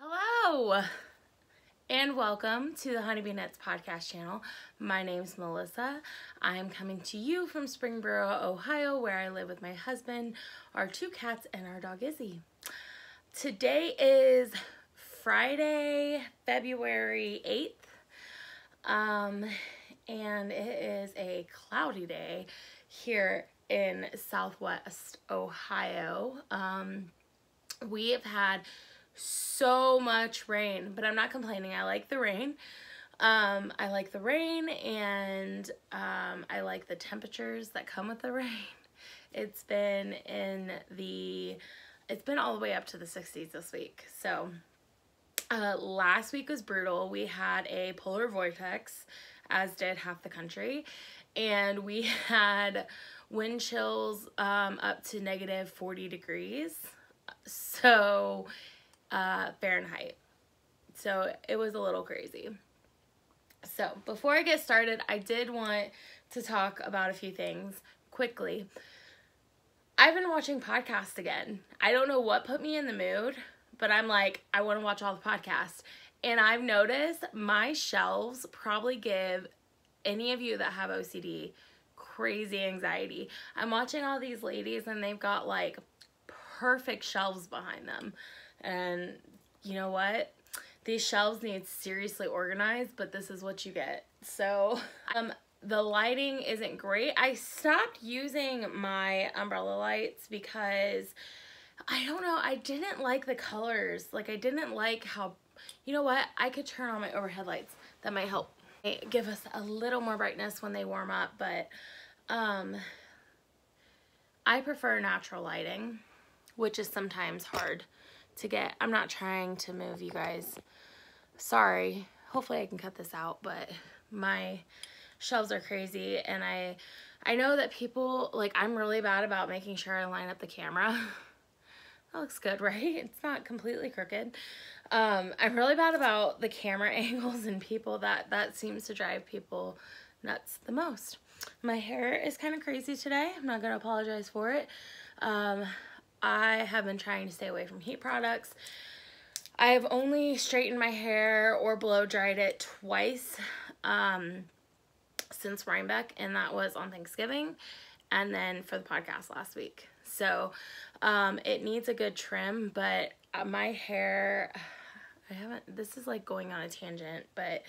Hello and welcome to the Honeybee Nuts podcast channel. My name's Melissa. I'm coming to you from Springboro, Ohio, where I live with my husband, our two cats, and our dog Izzy. Today is Friday, February 8th, and it is a cloudy day here in Southwest Ohio. We have had so much rain, but I'm not complaining. I like the rain. I like the rain, and I like the temperatures that come with the rain. It's been all the way up to the 60s this week. So last week was brutal. We had a polar vortex, as did half the country, and we had wind chills up to negative 40 degrees. So Fahrenheit. So it was a little crazy. So before I get started, I did want to talk about a few things quickly. I've been watching podcasts again. I don't know what put me in the mood, but I'm like, I want to watch all the podcasts. And I've noticed my shelves probably give any of you that have OCD crazy anxiety. I'm watching all these ladies and they've got like perfect shelves behind them. And you know what? These shelves need seriously organized, but this is what you get. So the lighting isn't great. I stopped using my umbrella lights because I don't know, I didn't like the colors. Like I didn't like how, you know what? I could turn on my overhead lights. That might help give us a little more brightness when they warm up, but I prefer natural lighting, which is sometimes hard to get. I'm not trying to move you guys. Sorry. Hopefully I can cut this out, but my shelves are crazy, and I know that people, like, I'm really bad about making sure I line up the camera. That looks good, right? It's not completely crooked. I'm really bad about the camera angles, and people that seems to drive people nuts the most. My hair is kind of crazy today. I'm not going to apologize for it. I have been trying to stay away from heat products. I have only straightened my hair or blow dried it twice since Rhinebeck, and that was on Thanksgiving and then for the podcast last week. So it needs a good trim, but my hair, this is like going on a tangent, but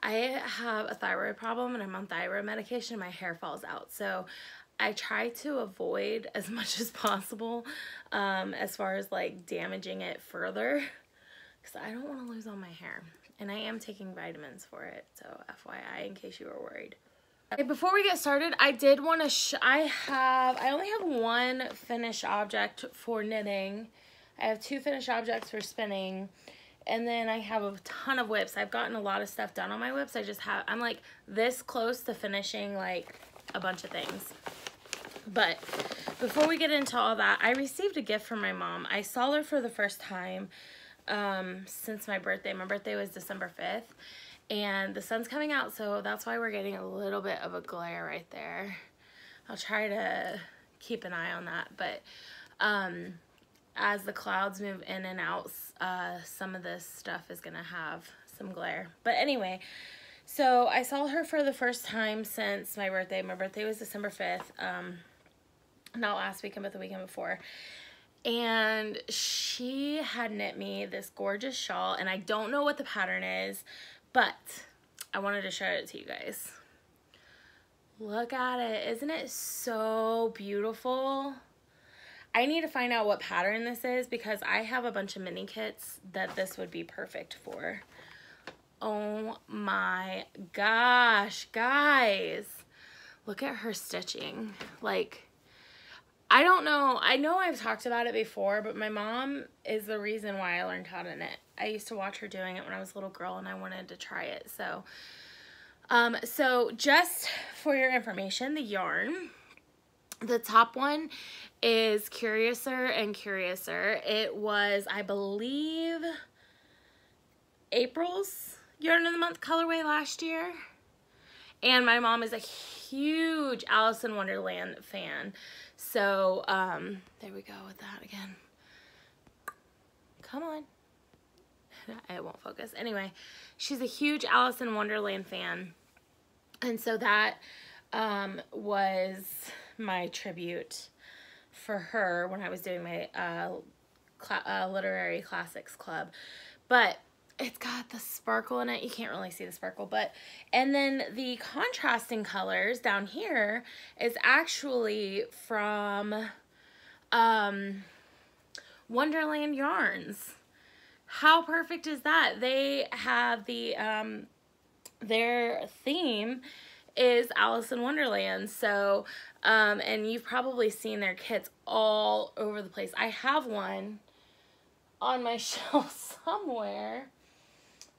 I have a thyroid problem and I'm on thyroid medication. My hair falls out. So I try to avoid as much as possible as far as like damaging it further, because I don't want to lose all my hair, and I am taking vitamins for it, so FYI in case you were worried. Okay, before we get started, I did want to I only have one finished object for knitting. I have two finished objects for spinning, and then I have a ton of whips. I've gotten a lot of stuff done on my whips. I'm like this close to finishing like a bunch of things. But before we get into all that, I received a gift from my mom. I saw her for the first time since my birthday. My birthday was December 5th, and the sun's coming out, so that's why we're getting a little bit of a glare right there. I'll try to keep an eye on that, but as the clouds move in and out, some of this stuff is gonna have some glare. But anyway, so I saw her for the first time since my birthday. My birthday was December 5th. Not last weekend, but the weekend before. And she had knit me this gorgeous shawl, and I don't know what the pattern is, but I wanted to show it to you guys. Look at it. Isn't it so beautiful? I need to find out what pattern this is, because I have a bunch of mini kits that this would be perfect for. Oh my gosh, guys. Look at her stitching. Like, I don't know. I know I've talked about it before, but my mom is the reason why I learned how to knit. I used to watch her doing it when I was a little girl, and I wanted to try it. So, so just for your information, the yarn, the top one is Curiouser and Curiouser. It was, I believe, April's Yarn of the Month colorway last year. And my mom is a huge Alice in Wonderland fan. So, there we go with that again. Come on. it won't focus. Anyway, she's a huge Alice in Wonderland fan. And so that was my tribute for her when I was doing my literary classics club. But it's got the sparkle in it. You can't really see the sparkle, but, and then the contrasting colors down here is actually from Wonderland Yarns. How perfect is that? They have the, their theme is Alice in Wonderland. So, and you've probably seen their kits all over the place. I have one on my shelf somewhere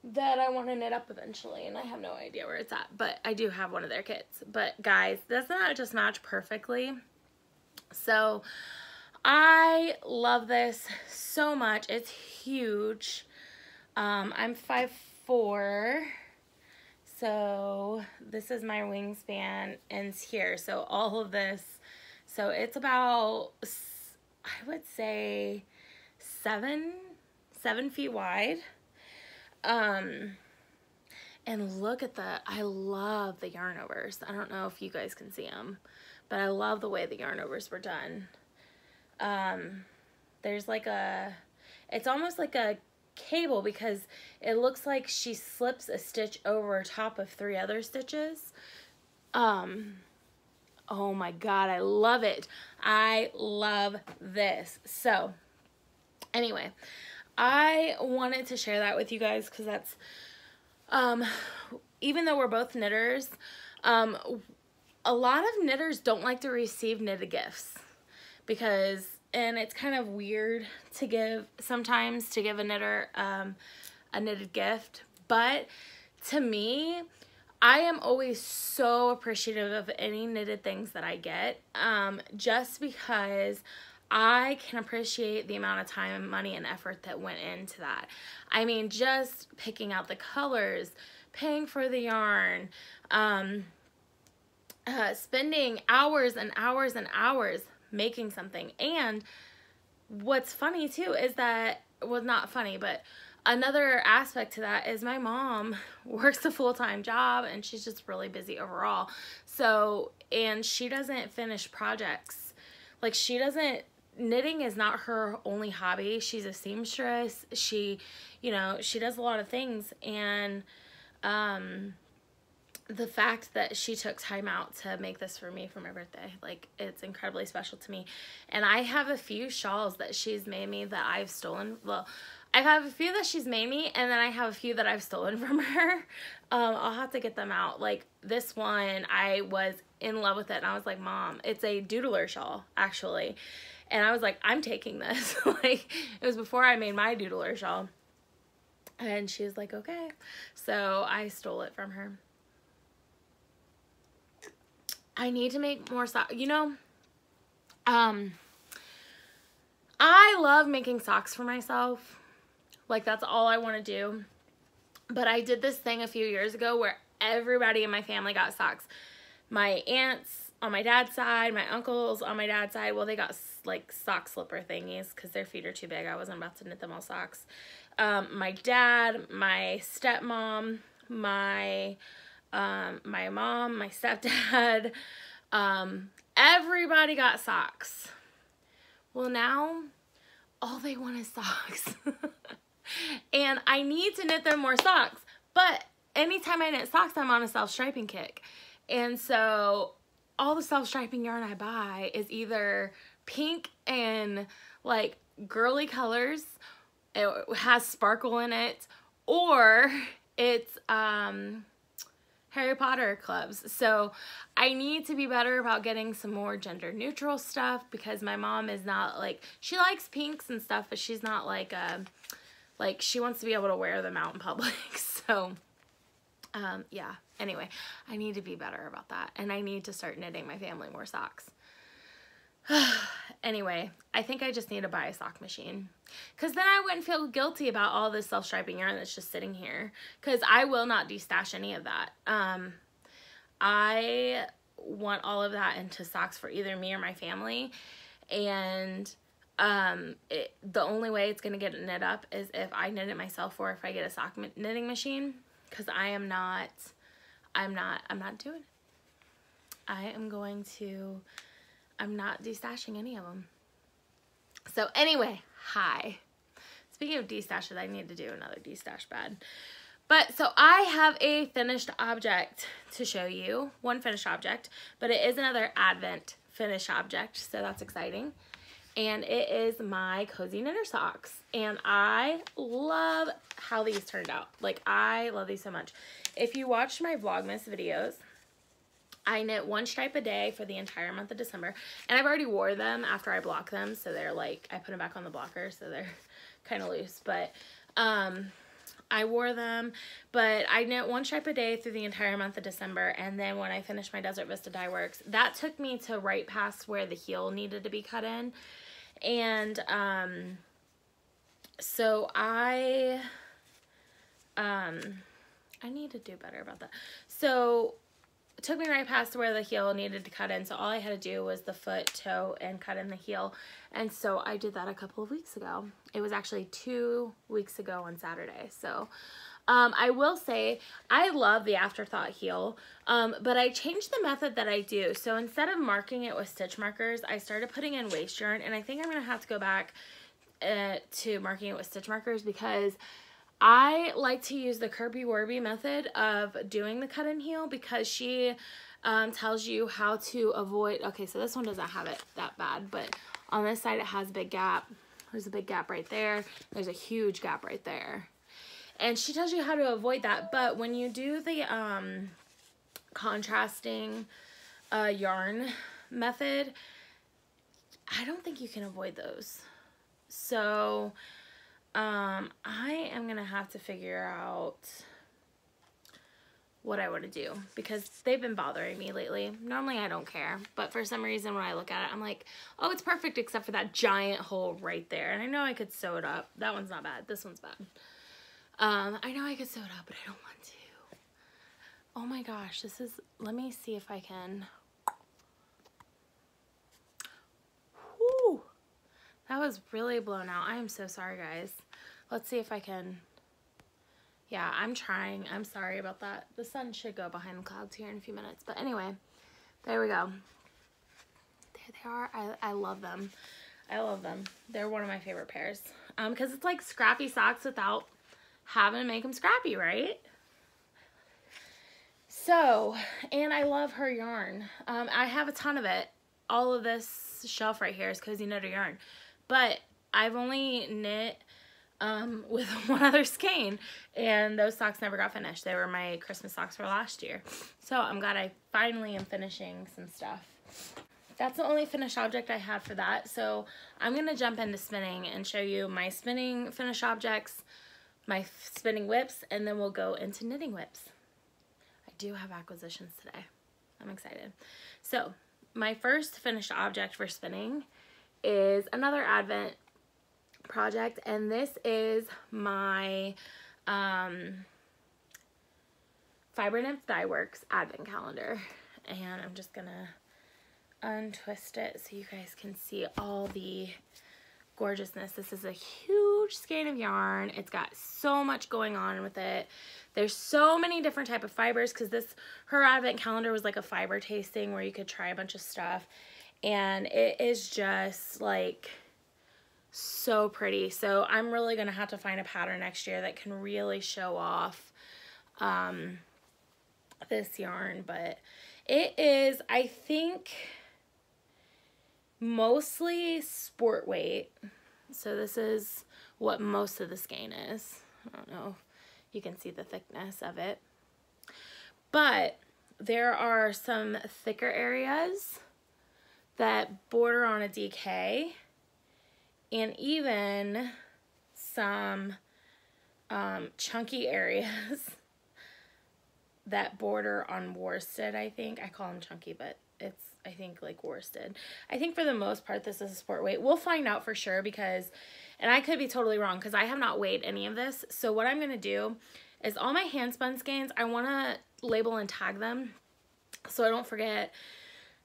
that I want to knit up eventually, and I have no idea where it's at, but I do have one of their kits. But guys, doesn't that just match perfectly? So I love this so much. It's huge. I'm 5'4", so this is my wingspan ends here. So all of this, so it's about, I would say 7 feet wide. And look at I love the yarn overs. I don't know if you guys can see them, but I love the way the yarn overs were done. There's like it's almost like a cable because it looks like she slips a stitch over top of 3 other stitches. Oh my God, I love it. I love this. So anyway, I wanted to share that with you guys because that's, even though we're both knitters, a lot of knitters don't like to receive knitted gifts because, and it's kind of weird to give, sometimes to give a knitter, a knitted gift, but to me, I am always so appreciative of any knitted things that I get, just because I can appreciate the amount of time, money, and effort that went into that. I mean, just picking out the colors, paying for the yarn, spending hours and hours and hours making something. And what's funny too is that, well, not funny, but another aspect to that is my mom works a full-time job and she's just really busy overall. So, and she doesn't finish projects. Like she doesn't, knitting is not her only hobby. She's a seamstress. She, you know, she does a lot of things. And the fact that she took time out to make this for me for my birthday, like, it's incredibly special to me. And I have a few shawls that she's made me that I've stolen. Well, I have a few that she's made me, and then I have a few that I've stolen from her. I'll have to get them out. Like this one, I was in love with it, and I was like, Mom, it's a doodler shawl, actually. And I was like, I'm taking this. Like, it was before I made my doodler shawl. And she was like, okay. So I stole it from her. I need to make more socks. You know, I love making socks for myself. Like, that's all I want to do. But I did this thing a few years ago where everybody in my family got socks. My aunts on my dad's side, my uncles on my dad's side, well, they got like sock slipper thingies because their feet are too big. I wasn't about to knit them all socks. My dad, my stepmom, my mom, my stepdad, everybody got socks. Well, now all they want is socks. And I need to knit them more socks, but anytime I knit socks, I'm on a self-striping kick. And so all the self-striping yarn I buy is either pink and like girly colors, it has sparkle in it, or it's Harry Potter clubs. So I need to be better about getting some more gender neutral stuff because my mom is not like, she likes pinks and stuff, but she's not like she wants to be able to wear them out in public. So yeah, anyway, I need to be better about that, and I need to start knitting my family more socks. Anyway, I think I just need to buy a sock machine because then I wouldn't feel guilty about all this self-striping yarn that's just sitting here, because I will not destash any of that. I want all of that into socks for either me or my family, and the only way it's going to get knit up is if I knit it myself or if I get a sock knitting machine, because I'm not doing it. I'm not destashing any of them. So anyway, hi. Speaking of destashes, I need to do another destash bad. But so I have a finished object to show you, one finished object, but it is another Advent finished object, so that's exciting. And it is my cozy knitter socks. And I love how these turned out. Like, I love these so much. If you watched my Vlogmas videos, I knit one stripe a day for the entire month of December. And I've already wore them after I block them, so they're like, I put them back on the blocker, so they're kind of loose. But I wore them, but I knit one stripe a day through the entire month of December. And then when I finished my Desert Vista Dye Works, that took me to right past where the heel needed to be cut in. And so I need to do better about that. So it took me right past where the heel needed to cut in. So all I had to do was the foot, toe, and cut in the heel. And so I did that a couple of weeks ago. It was actually 2 weeks ago on Saturday. So I will say I love the Afterthought heel, but I changed the method that I do. So instead of marking it with stitch markers, I started putting in waste yarn, and I think I'm going to have to go back to marking it with stitch markers, because I like to use the Kirby Warby method of doing the cut and heel, because she tells you how to avoid, okay, so this one doesn't have it that bad, but on this side it has a big gap. There's a big gap right there. There's a huge gap right there. And she tells you how to avoid that, but when you do the contrasting yarn method, I don't think you can avoid those. So I am going to have to figure out what I want to do, because they've been bothering me lately. Normally I don't care, but for some reason when I look at it, I'm like, oh, it's perfect except for that giant hole right there. And I know I could sew it up. That one's not bad. This one's bad. I know I could sew it up, but I don't want to. Oh my gosh, this is, let me see if I can. Whew, that was really blown out. I am so sorry, guys. Let's see if I can. Yeah, I'm trying. I'm sorry about that. The sun should go behind the clouds here in a few minutes. But anyway, there we go. There they are. I love them. I love them. They're one of my favorite pairs. Because it's like scrappy socks without having to make them scrappy, right? So, and I love her yarn. I have a ton of it. All of this shelf right here is Cozy Knitter yarn. But I've only knit with one other skein, and those socks never got finished. They were my Christmas socks for last year. So I'm glad I finally am finishing some stuff. That's the only finished object I had for that. So I'm going to jump into spinning and show you my spinning finished objects, my spinning whips, and then we'll go into knitting whips. I do have acquisitions today. I'm excited. So my first finished object for spinning is another Advent project, and this is my Fiber Nymph Dye Works Advent calendar, and I'm just gonna untwist it so you guys can see all the gorgeousness. This is a huge skein of yarn. It's got so much going on with it. There's so many different type of fibers, because her Advent calendar was like a fiber tasting where you could try a bunch of stuff, and it is just like so pretty. So I'm really gonna have to find a pattern next year that can really show off this yarn. But it is, I think, mostly sport weight. So this is what most of the skein is. I don't know if you can see the thickness of it, but there are some thicker areas that border on a DK, and even some chunky areas that border on worsted, I think. I call them chunky, but it's, I think, like worsted. I think for the most part this is a sport weight. We'll find out for sure, because, and I could be totally wrong because I have not weighed any of this. So what I'm going to do is all my hand spun skeins, I want to label and tag them so I don't forget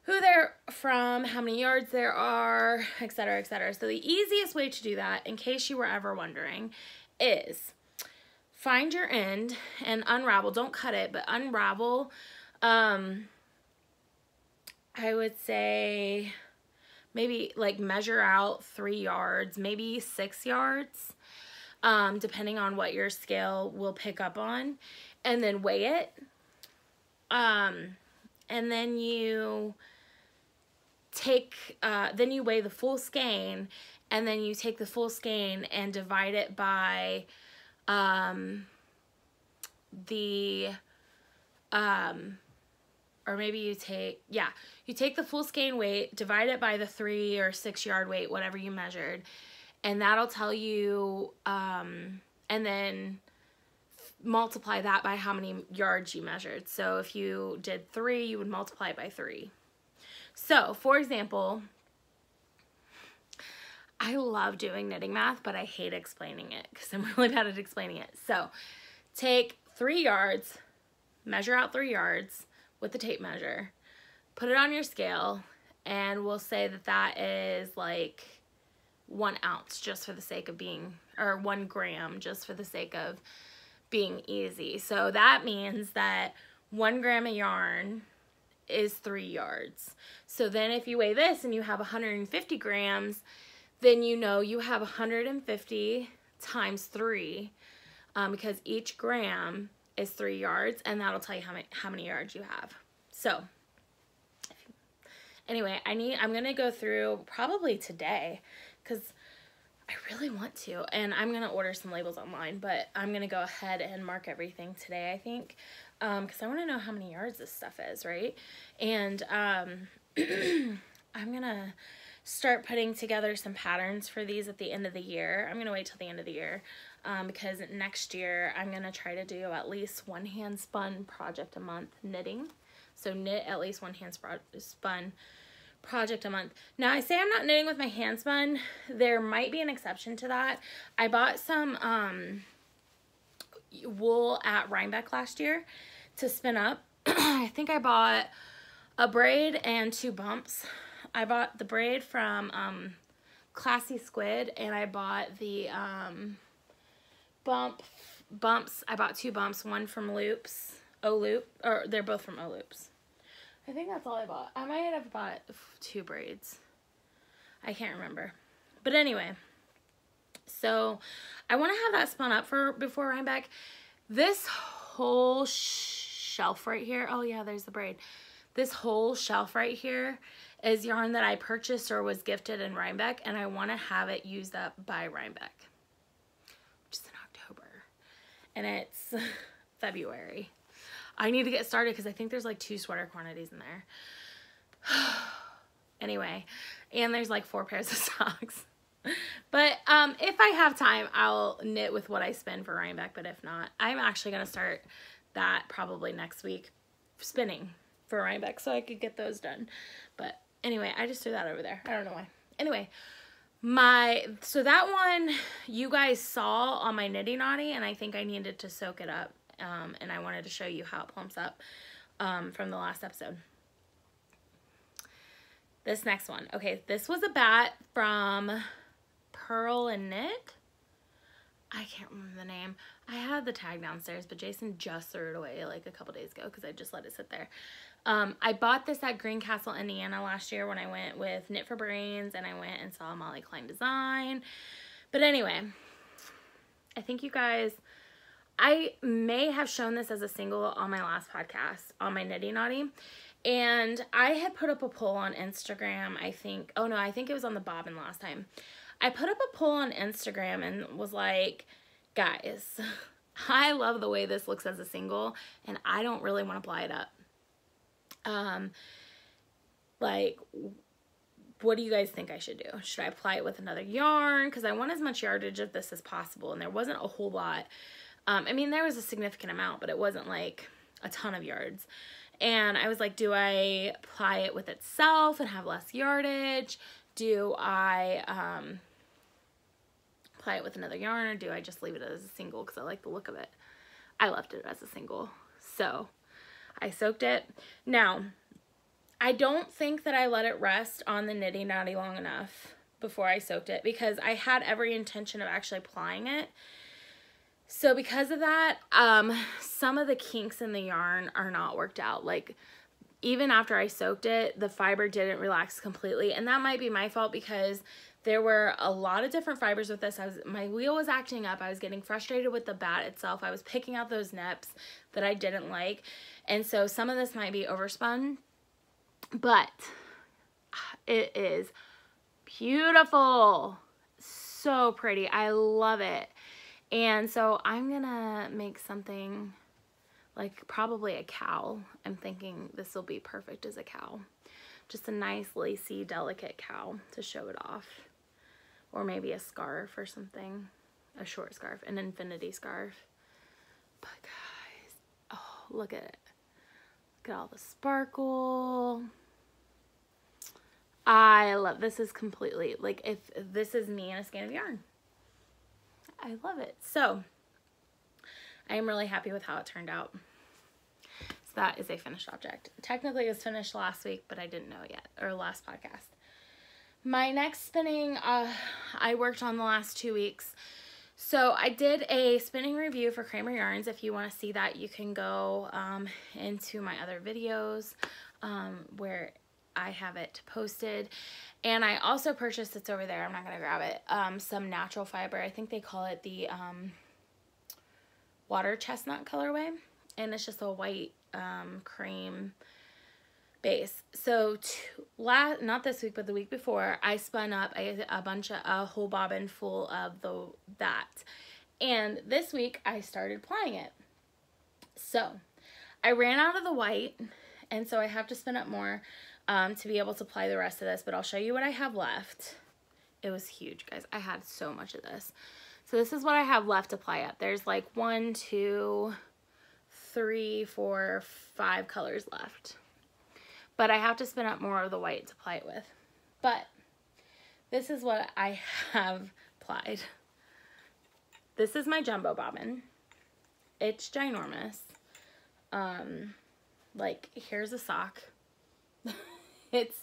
who they're from, how many yards there are, etc., etc. So the easiest way to do that, in case you were ever wondering, is find your end and unravel. Don't cut it, but unravel. I would say maybe like measure out 3 yards, maybe 6 yards, depending on what your scale will pick up on, and then weigh it. And then you then you weigh the full skein, and then you take the full skein and divide it by or maybe you take the full skein weight, divide it by the 3 or 6 yard weight, whatever you measured, and that'll tell you, and then multiply that by how many yards you measured. So if you did 3, you would multiply it by 3. So, for example, I love doing knitting math, but I hate explaining it because I'm really bad at explaining it. So, take 3 yards, measure out 3 yards with the tape measure, put it on your scale, and we'll say that that is like 1 ounce just for the sake of being, or 1 gram just for the sake of being easy. So that means that 1 gram of yarn is 3 yards. So then if you weigh this and you have 150 grams, then you know you have 150 times 3, because each gram is 3 yards, and that'll tell you how many yards you have. So anyway, I'm gonna go through probably today, because I really want to, and I'm gonna order some labels online, but I'm gonna go ahead and mark everything today, I think, because I want to know how many yards this stuff is, right? And I'm gonna start putting together some patterns for these at the end of the year. I'm gonna wait till the end of the year, because next year I'm gonna try to do at least 1 hand spun project a month knitting. So knit at least 1 hand spun project a month. Now I say I'm not knitting with my hand spun. There might be an exception to that. I bought some wool at Rhinebeck last year to spin up. I think I bought a braid and 2 bumps. I bought the braid from Classy Squid, and I bought the bumps. I bought 2 bumps, one from Loops, O-Loop, or they're both from O-Loops. I think that's all I bought. I might have bought 2 braids. I can't remember. But anyway, so I want to have that spun up before Rhinebeck. This whole shelf right here, oh yeah, there's the braid. This whole shelf right here is yarn that I purchased or was gifted in Rhinebeck, and I want to have it used up by Rhinebeck, which is in October, and it's February. I need to get started because I think there's like 2 sweater quantities in there. Anyway, and there's like 4 pairs of socks. But if I have time, I'll knit with what I spend for Rhinebeck, but if not, I'm actually going to start that probably next week, spinning for Rhinebeck, so I could get those done. But anyway, I just threw that over there. I don't know why. Anyway, so that one you guys saw on my Knitty Naughty, and I think I needed to soak it up. And I wanted to show you how it plumps up from the last episode. This next one. Okay, this was a bat from Pearl and Knit. I can't remember the name. I had the tag downstairs, but Jason just threw it away like a couple days ago because I just let it sit there. I bought this at Greencastle, Indiana last year when I went with Knit for Brains, and I went and saw Molly Klein design. But anyway, I think you guys... I may have shown this as a single on my last podcast, on my Knitty Naughty, and I had put up a poll on Instagram, I think. Oh no, I think it was on the bobbin last time. I put up a poll on Instagram and was like, guys, I love the way this looks as a single, and I don't really want to ply it up. Like, what do you guys think I should do? Should I apply it with another yarn? Because I want as much yardage of this as possible, and there wasn't a whole lot. I mean, there was a significant amount, but it wasn't like a ton of yards. And I was like, do I apply it with itself and have less yardage? Do I apply it with another yarn, or do I just leave it as a single because I like the look of it? I left it as a single. So I soaked it. Now, I don't think that I let it rest on the Nitty Natty long enough before I soaked it, because I had every intention of actually applying it. So because of that, some of the kinks in the yarn are not worked out. Like, even after I soaked it, the fiber didn't relax completely. And that might be my fault, because there were a lot of different fibers with this. My wheel was acting up. I was getting frustrated with the bat itself. I was picking out those nips that I didn't like. And so some of this might be overspun, but it is beautiful. So pretty. I love it. And so I'm gonna make something like probably a cowl. I'm thinking this will be perfect as a cowl. Just a nice lacy, delicate cowl to show it off. Or maybe a scarf or something. A short scarf, an infinity scarf. But guys, oh, look at it. Look at all the sparkle. I love, this is completely, like, if this is me in a skein of yarn. I love it. So, I am really happy with how it turned out. So that is a finished object. Technically it was finished last week, but I didn't know it yet, or last podcast. My next spinning, I worked on the last 2 weeks. So I did a spinning review for Kramer Yarns. If you want to see that, you can go into my other videos where I have it posted. And I also purchased, it's over there, I'm not going to grab it, some natural fiber. I think they call it the water chestnut colorway. And it's just a white cream base. So not this week, but the week before, I spun up a whole bobbin full of that. And this week I started applying it. So I ran out of the white, and so I have to spin up more to be able to apply the rest of this, but I'll show you what I have left. It was huge, guys. I had so much of this. So this is what I have left to apply up. There's like 1, 2, 3, 4, 5 colors left. But I have to spin up more of the white to apply it with. But this is what I have applied. This is my jumbo bobbin. It's ginormous. Like, here's a sock. It's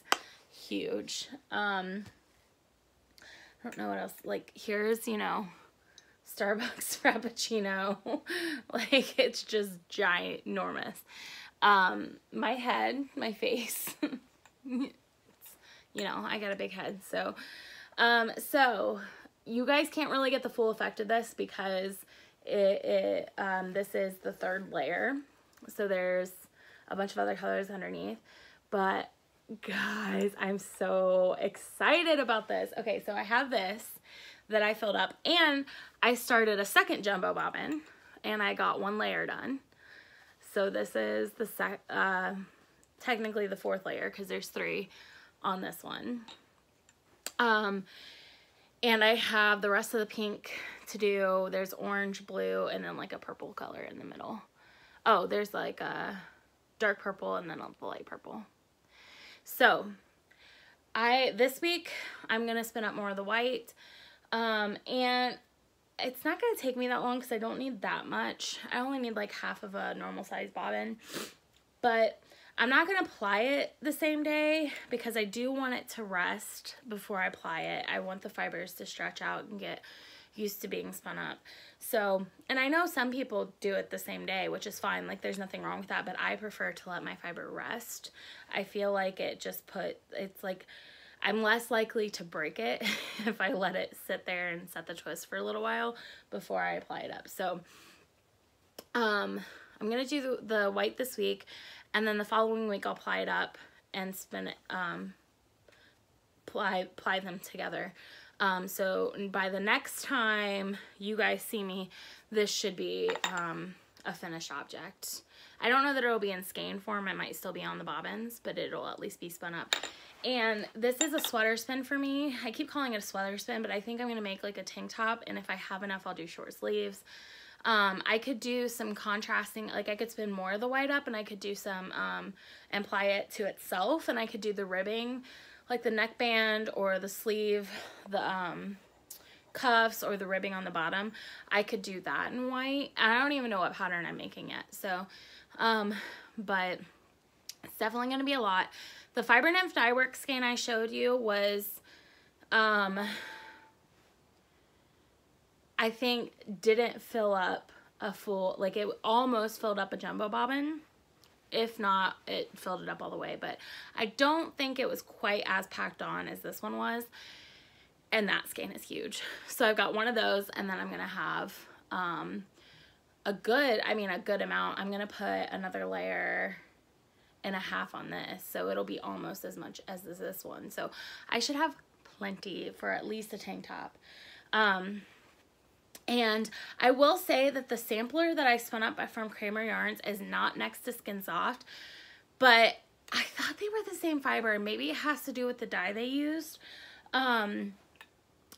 huge. I don't know what else. Like, here's, you know, Starbucks Frappuccino. Like, it's just ginormous. My head, my face, you know, I got a big head. So, so you guys can't really get the full effect of this because this is the 3rd layer. So there's a bunch of other colors underneath, but guys, I'm so excited about this. Okay, so I have this that I filled up, and I started a second jumbo bobbin, and I got 1 layer done. So this is the technically the 4th layer, because there's 3 on this one. And I have the rest of the pink to do. There's orange, blue, and then like a purple color in the middle. Oh, there's like a dark purple and then a light purple. So this week I'm gonna spin up more of the white, and it's not gonna take me that long because I don't need that much. I only need like half of a normal size bobbin, but I'm not gonna apply it the same day because I do want it to rest before I apply it. I want the fibers to stretch out and get used to being spun up. So, and I know some people do it the same day, which is fine. Like, there's nothing wrong with that, but I prefer to let my fiber rest. I feel like it's like I'm less likely to break it if I let it sit there and set the twist for a little while before I apply it up. So, I'm gonna do the white this week, and then the following week I'll apply it up and spin it, apply them together. So by the next time you guys see me, this should be a finished object. I don't know that it'll be in skein form. It might still be on the bobbins, but it'll at least be spun up. And this is a sweater spin for me. I keep calling it a sweater spin, but I think I'm going to make like a tank top, and if I have enough, I'll do short sleeves. I could do some contrasting, like I could spin more of the white up, and I could do some, and apply it to itself, and I could do the ribbing, like the neckband or the sleeve, the cuffs or the ribbing on the bottom. I could do that in white. I don't even know what pattern I'm making yet. So, but It's definitely going to be a lot. The Fiber Nymph dye work skein I showed you was, I think didn't fill up a full, like it almost filled up a jumbo bobbin. If not, it filled it up all the way, but I don't think it was quite as packed on as this one was. And that skein is huge. So I've got one of those, and then I'm going to have a good amount. I'm going to put another layer and a half on this. So it'll be almost as much as this one. So I should have plenty for at least a tank top. And I will say that the sampler that I spun up from Kramer Yarns is not next to Skin Soft, but I thought they were the same fiber. Maybe it has to do with the dye they used.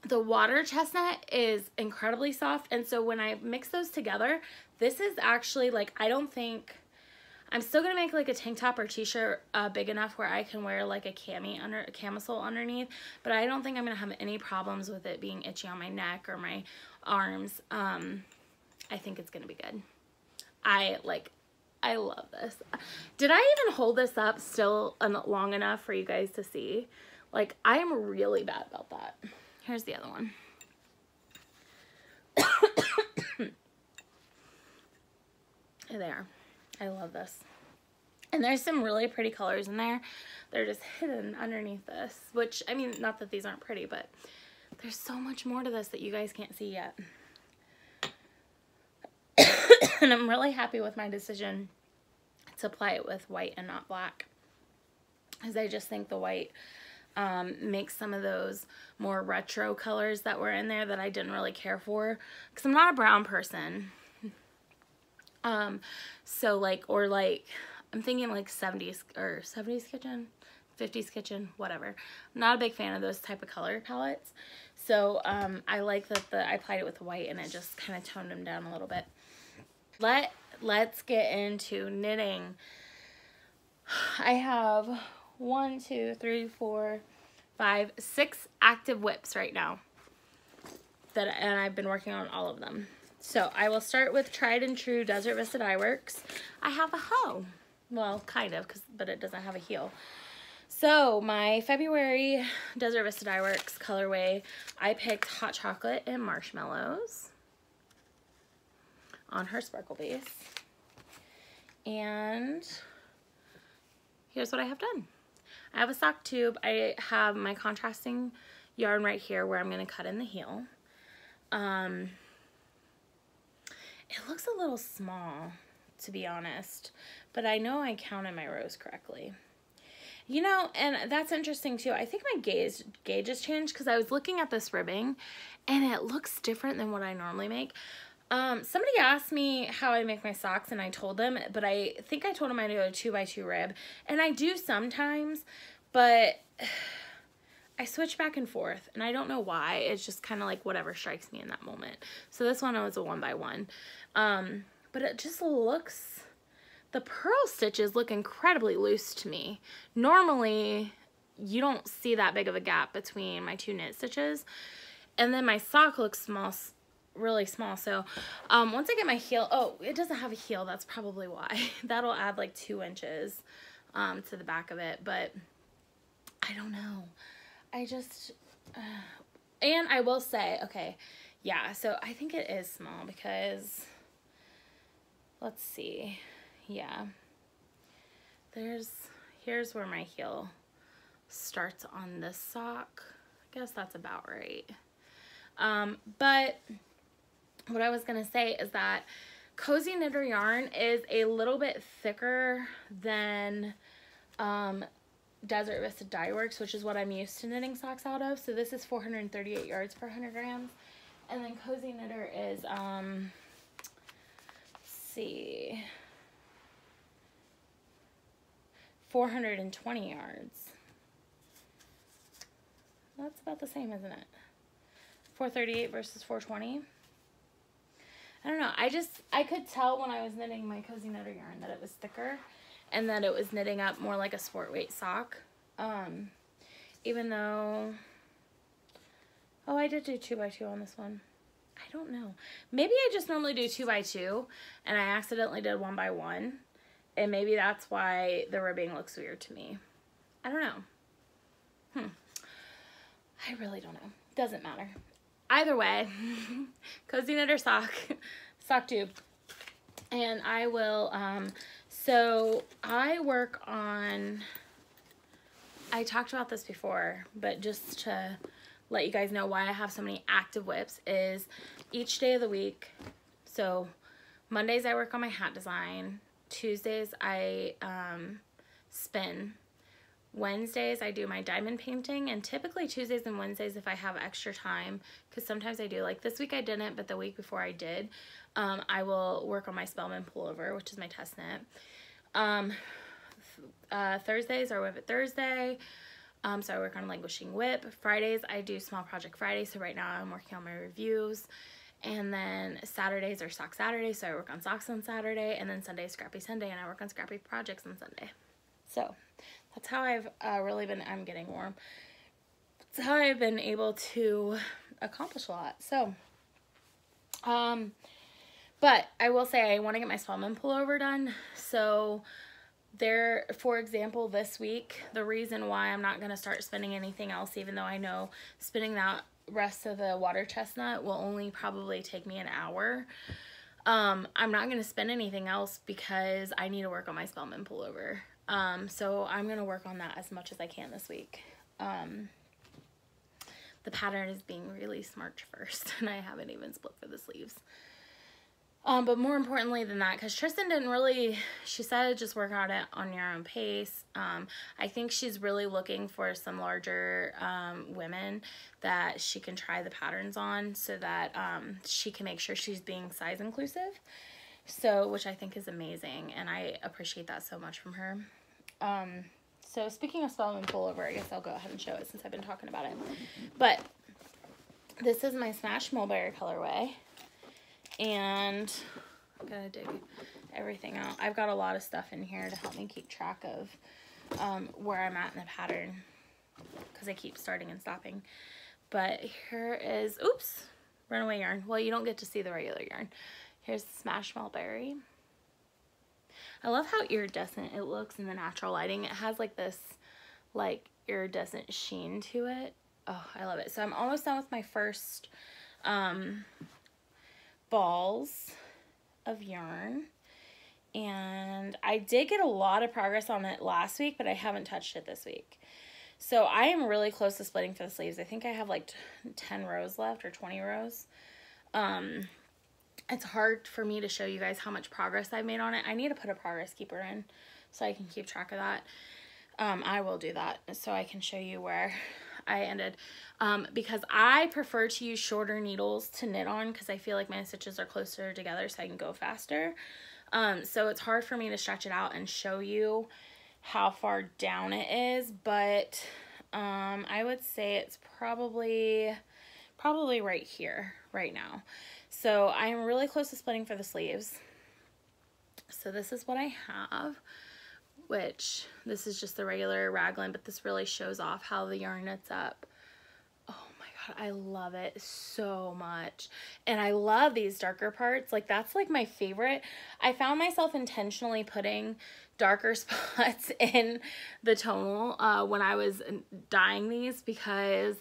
The water chestnut is incredibly soft, and so when I mix those together, this is actually like, I don't think, I'm still gonna make like a tank top or t-shirt big enough where I can wear like a camisole underneath, but I don't think I'm gonna have any problems with it being itchy on my neck or my arms. I think it's gonna be good. I love this. Did I even hold this up still long enough for you guys to see? Like, I am really bad about that. Here's the other one. There. I love this. And there's some really pretty colors in there. They're just hidden underneath this, which, I mean, not that these aren't pretty, but there's so much more to this that you guys can't see yet. And I'm really happy with my decision to apply it with white and not black, because I just think the white makes some of those more retro colors that were in there that I didn't really care for, because I'm not a brown person. So like, or like, I'm thinking like 70s kitchen, 50s kitchen, whatever. I'm not a big fan of those type of color palettes. So, I like that I applied it with white and it just kind of toned them down a little bit. Let's get into knitting. I have 6 active whips right now and I've been working on all of them. So I will start with tried and true Desert Vista Dye Works. I have a hoe. Well, kind of, but it doesn't have a heel. So my February Desert Vista Dye Works colorway, I picked Hot Chocolate and Marshmallows on her sparkle base. And here's what I have done. I have a sock tube. I have my contrasting yarn right here where I'm going to cut in the heel. It looks a little small, to be honest, but I know I counted my rows correctly. You know, and that's interesting too. I think my gauge has changed because I was looking at this ribbing and it looks different than what I normally make. Somebody asked me how I make my socks and I told them, but I think I told them I do a 2x2 rib, and I do sometimes, but I switch back and forth and I don't know why. It's just kind of like whatever strikes me in that moment. So this one was a 1x1. But it just looks, the purl stitches look incredibly loose to me. Normally, you don't see that big of a gap between my 2 knit stitches. And then my sock looks small, really small. So once I get my heel, oh, it doesn't have a heel. That's probably why. That'll add like 2 inches to the back of it. But I don't know. I just, and I will say, okay, yeah, so I think it is small because, let's see, yeah, here's where my heel starts on this sock. I guess that's about right. But what I was going to say is that Cozy Knitter yarn is a little bit thicker than, Desert Vista Dye Works, which is what I'm used to knitting socks out of. So this is 438 yards per 100 grams. And then Cozy Knitter is, let's see, 420 yards. That's about the same, isn't it? 438 versus 420. I don't know. I could tell when I was knitting my Cozy Knitter yarn that it was thicker and that it was knitting up more like a sport weight sock. Even though, oh, I did do 2x2 on this one. I don't know. Maybe I just normally do 2x2 and I accidentally did 1x1 And maybe that's why the ribbing looks weird to me. I don't know. I really don't know. Doesn't matter. Either way, cozy knit or sock tube. And I will, so I work on, I talked about this before, but just to let you guys know why I have so many active whips is each day of the week. So Mondays I work on my hat design. Tuesdays I spin. Wednesdays I do my diamond painting, and typically Tuesdays and Wednesdays if I have extra time, because sometimes I do, like this week I didn't, but the week before I did, I will work on my Spellman pullover, which is my test knit. Thursdays are Whip It Thursday, so I work on Languishing Whip. Fridays I do Small Project Friday, so right now I'm working on my reviews. And then Saturdays are Sock Saturday, so I work on socks on Saturday, and then Sunday is Scrappy Sunday, and I work on scrappy projects on Sunday. So that's how I've really been, I'm getting warm. That's how I've been able to accomplish a lot. So, but I will say I want to get my Spellman pullover done. So there, for example, this week, the reason why I'm not going to start spinning anything else, even though I know spinning that rest of the water chestnut will only probably take me an hour. I'm not going to spin anything else because I need to work on my Spellman pullover. So I'm going to work on that as much as I can this week. The pattern is being released March 1st, and I haven't even split for the sleeves. But more importantly than that, because Tristan didn't really, she said just work on it on your own pace. I think she's really looking for some larger women that she can try the patterns on so that she can make sure she's being size inclusive. So, which I think is amazing, and I appreciate that so much from her. So speaking of Spellman pullover, I guess I'll go ahead and show it since I've been talking about it. But this is my Smash Mulberry colorway, and I'm gonna dig everything out. I've got a lot of stuff in here to help me keep track of where I'm at in the pattern, because I keep starting and stopping. But here is, oops, runaway yarn. Well, you don't get to see the regular yarn. Here's Smash Mulberry. I love how iridescent it looks in the natural lighting. It has like this like iridescent sheen to it. Oh, I love it. So I'm almost done with my first balls of yarn. And I did get a lot of progress on it last week, but I haven't touched it this week. So I am really close to splitting for the sleeves. I think I have like 10 rows left or 20 rows. It's hard for me to show you guys how much progress I've made on it. I need to put a progress keeper in so I can keep track of that. I will do that so I can show you where I ended. Because I prefer to use shorter needles to knit on because I feel like my stitches are closer together so I can go faster. So it's hard for me to stretch it out and show you how far down it is, but I would say it's probably right here right now. So I am really close to splitting for the sleeves. So this is what I have, which this is just the regular raglan, but this really shows off how the yarn knits up. Oh my God, I love it so much. And I love these darker parts. Like that's like my favorite. I found myself intentionally putting darker spots in the tonal when I was dyeing these because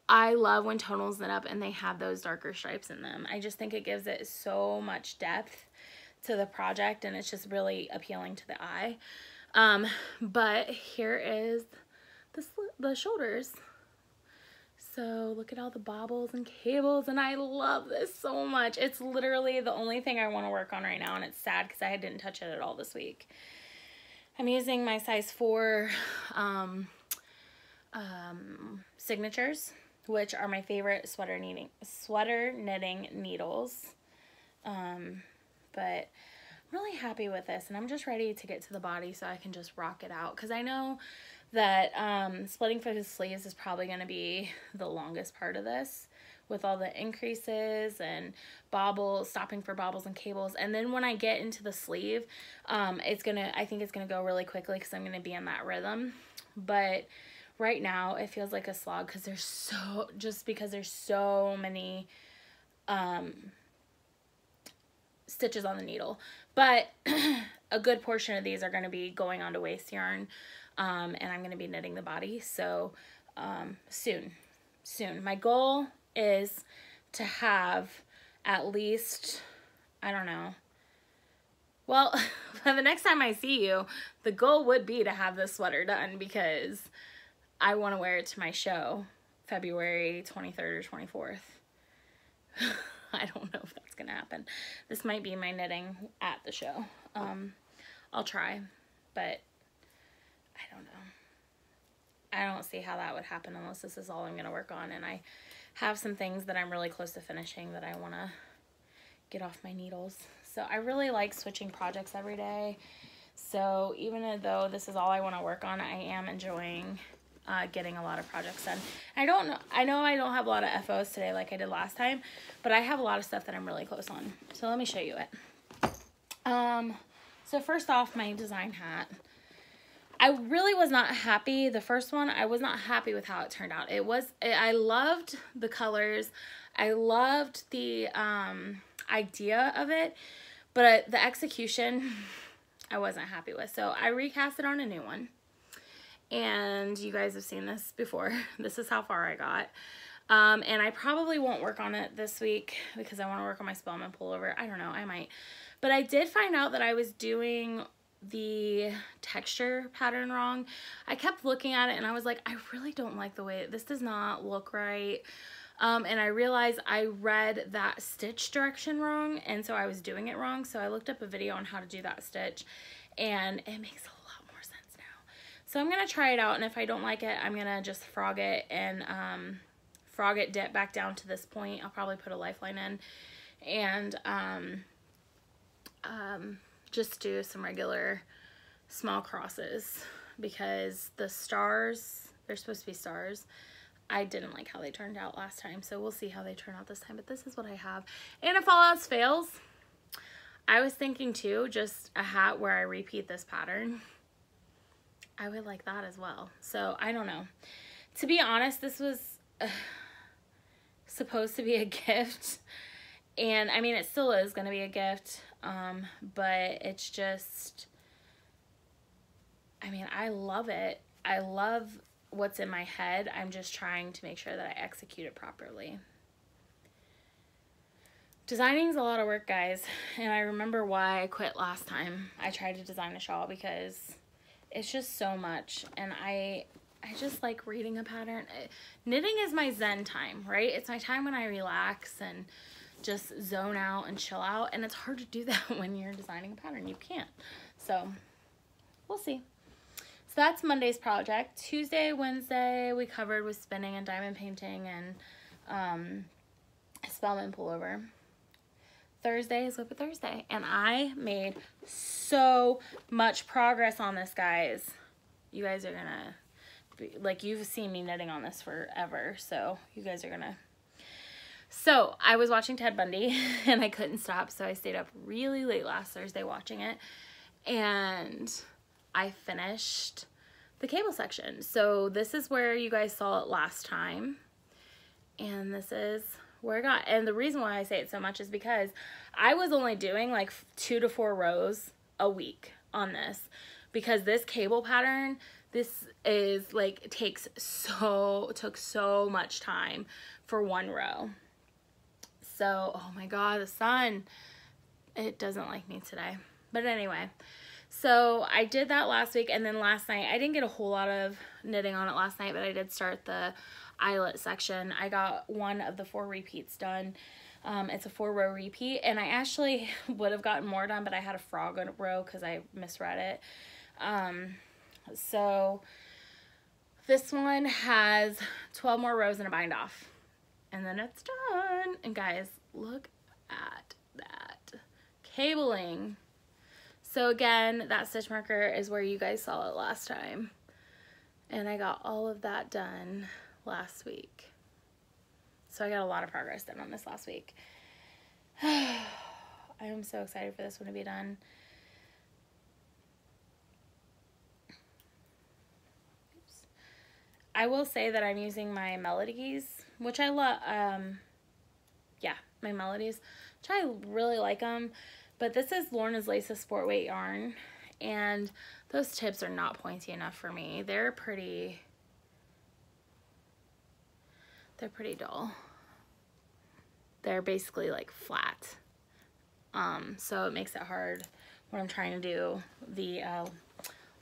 I love when tonals knit up and they have those darker stripes in them. I just think it gives it so much depth to the project, and it's just really appealing to the eye. But here is the shoulders. So look at all the bobbles and cables, and I love this so much. It's literally the only thing I want to work on right now, and it's sad because I didn't touch it at all this week. I'm using my size 4 signatures, which are my favorite sweater knitting needles. But I'm really happy with this, and I'm just ready to get to the body so I can just rock it out, because I know that splitting for the sleeves is probably going to be the longest part of this, with all the increases and bobbles, stopping for bobbles and cables. And then when I get into the sleeve, I think it's gonna go really quickly because I'm gonna be in that rhythm. But right now it feels like a slog because there's so many stitches on the needle. But a good portion of these are going to be going onto waste yarn, and I'm going to be knitting the body. So soon. My goal is to have at least, I don't know, well, by the next time I see you, the goal would be to have this sweater done, because I want to wear it to my show February 23rd or 24th. I don't know if that's going to happen. This might be my knitting at the show. I'll try, but I don't know. I don't see how that would happen unless this is all I'm going to work on. And I have some things that I'm really close to finishing that I want to get off my needles. So I really like switching projects every day. So even though this is all I want to work on, I am enjoying getting a lot of projects done. I know I don't have a lot of FOs today like I did last time, but I have a lot of stuff that I'm really close on. So let me show you it. So first off, my design hat. I really was not happy. The first one, I was not happy with how it turned out. I loved the colors. I loved the idea of it, but the execution, I wasn't happy with. So I recast it on a new one. And you guys have seen this before. This is how far I got. And I probably won't work on it this week because I want to work on my Spellman pullover. I don't know, I might. But I did find out that I was doing the texture pattern wrong. I kept looking at it and I was like, I really don't like the way this does not look right. And I realized I read that stitch direction wrong, and so I was doing it wrong. So I looked up a video on how to do that stitch, and it makes a lot more sense now. So I'm gonna try it out, and if I don't like it, I'm gonna just frog it and frog it dip back down to this point. I'll probably put a lifeline in, and just do some regular small crosses, because the stars, they're supposed to be stars. I didn't like how they turned out last time, so we'll see how they turn out this time, but this is what I have. And if all else fails, I was thinking too, just a hat where I repeat this pattern. I would like that as well. So I don't know. To be honest, this was supposed to be a gift, and I mean, it still is going to be a gift, but it's just, I mean, I love it. I love what's in my head. I'm just trying to make sure that I execute it properly. Designing is a lot of work, guys, and I remember why I quit last time I tried to design a shawl, because it's just so much, and I just like reading a pattern. Knitting is my zen time, right? It's my time when I relax and just zone out and chill out, and it's hard to do that when you're designing a pattern. You can't. So we'll see. So that's Monday's project. Tuesday, Wednesday, we covered with spinning and diamond painting and Spellman pullover. Thursday is Whip It Thursday, and I made so much progress on this, guys. You guys are gonna be, like, you've seen me knitting on this forever, so you guys are gonna. So I was watching Ted Bundy and I couldn't stop, so I stayed up really late last Thursday watching it, and I finished the cable section. So this is where you guys saw it last time, and this is where I got. And the reason why I say it so much is because I was only doing like 2 to 4 rows a week on this, because this cable pattern, this is like, took so much time for 1 row. So, oh my God, the sun, it doesn't like me today. But anyway, so I did that last week, and then last night, I didn't get a whole lot of knitting on it last night, but I did start the eyelet section. I got 1 of the 4 repeats done. It's a 4-row repeat, and I actually would have gotten more done, but I had a frog row because I misread it. So this one has 12 more rows and a bind off, and then it's done. And guys, look at that cabling. So again, that stitch marker is where you guys saw it last time, and I got all of that done last week. So I got a lot of progress done on this last week. I am so excited for this one to be done. Oops. I will say that I'm using my melodies, which I love. Yeah, my melodies, which I really like them. But this is Lorna's Laces Sport Weight yarn, and those tips are not pointy enough for me. They're pretty dull. They're basically like flat. So it makes it hard when I'm trying to do the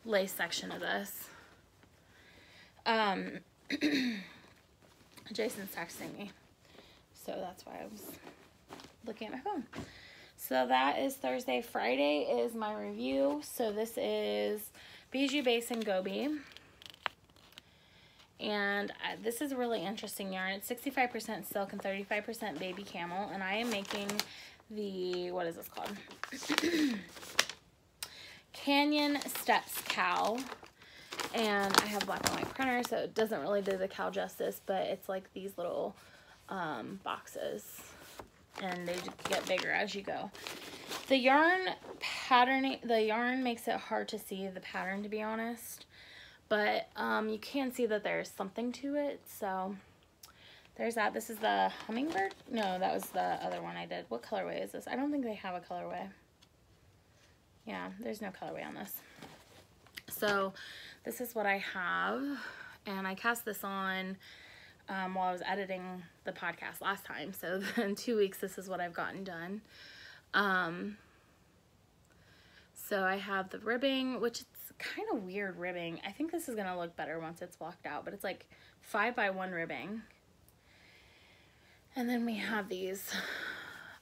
lace section of this. Jason's texting me, so that's why I was looking at my phone. So that is Thursday. Friday is my review. So this is Bijou Base and Gobi. And this is a really interesting yarn. It's 65% silk and 35% baby camel. And I am making the, what is this called? Canyon Steps cowl. And I have black and white printer, so it doesn't really do the cowl justice, but it's like these little boxes. And they get bigger as you go. The yarn patterning, the yarn makes it hard to see the pattern, to be honest. But you can see that there's something to it, so there's that. This is the hummingbird. No, that was the other one I did. What colorway is this? I don't think they have a colorway. Yeah, there's no colorway on this. So this is what I have, and I cast this on while I was editing the podcast last time. So in 2 weeks, this is what I've gotten done. So I have the ribbing, which is kind of weird ribbing. I think this is gonna look better once it's blocked out, but it's like 5x1 ribbing. And then we have these,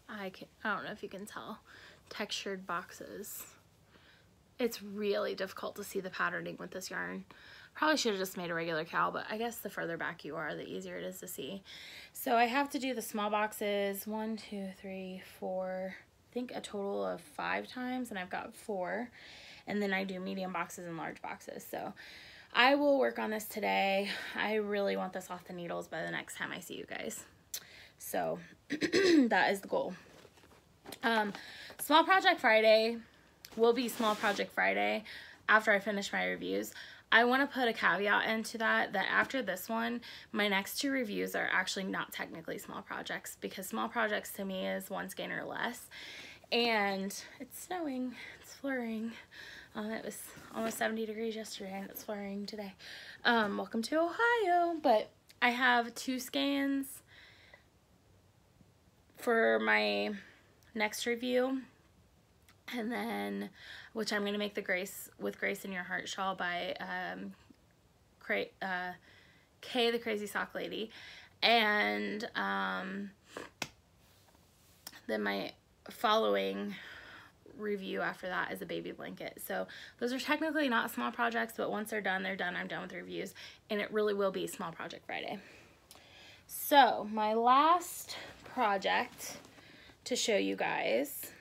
I don't know if you can tell, textured boxes. It's really difficult to see the patterning with this yarn. Probably should have just made a regular cowl, but I guess the further back you are, the easier it is to see. So I have to do the small boxes 1, 2, 3, 4, I think a total of 5 times, and I've got 4. And then I do medium boxes and large boxes. So I will work on this today. I really want this off the needles by the next time I see you guys. So that is the goal. Small Project Friday will be Small Project Friday after I finish my reviews. I want to put a caveat into that after this one, my next 2 reviews are actually not technically small projects, because small projects to me is 1 skein or less. And it's snowing, it's flurrying. It was almost 70 degrees yesterday, and it's flurrying today. Welcome to Ohio. But I have 2 skeins for my next review, and then, which I'm going to make the Grace in Your Heart shawl by Kay the Crazy Sock Lady. And then my following review after that is a baby blanket. So those are technically not small projects, but once they're done, they're done. I'm done with reviews, and it really will be Small Project Friday. So my last project to show you guys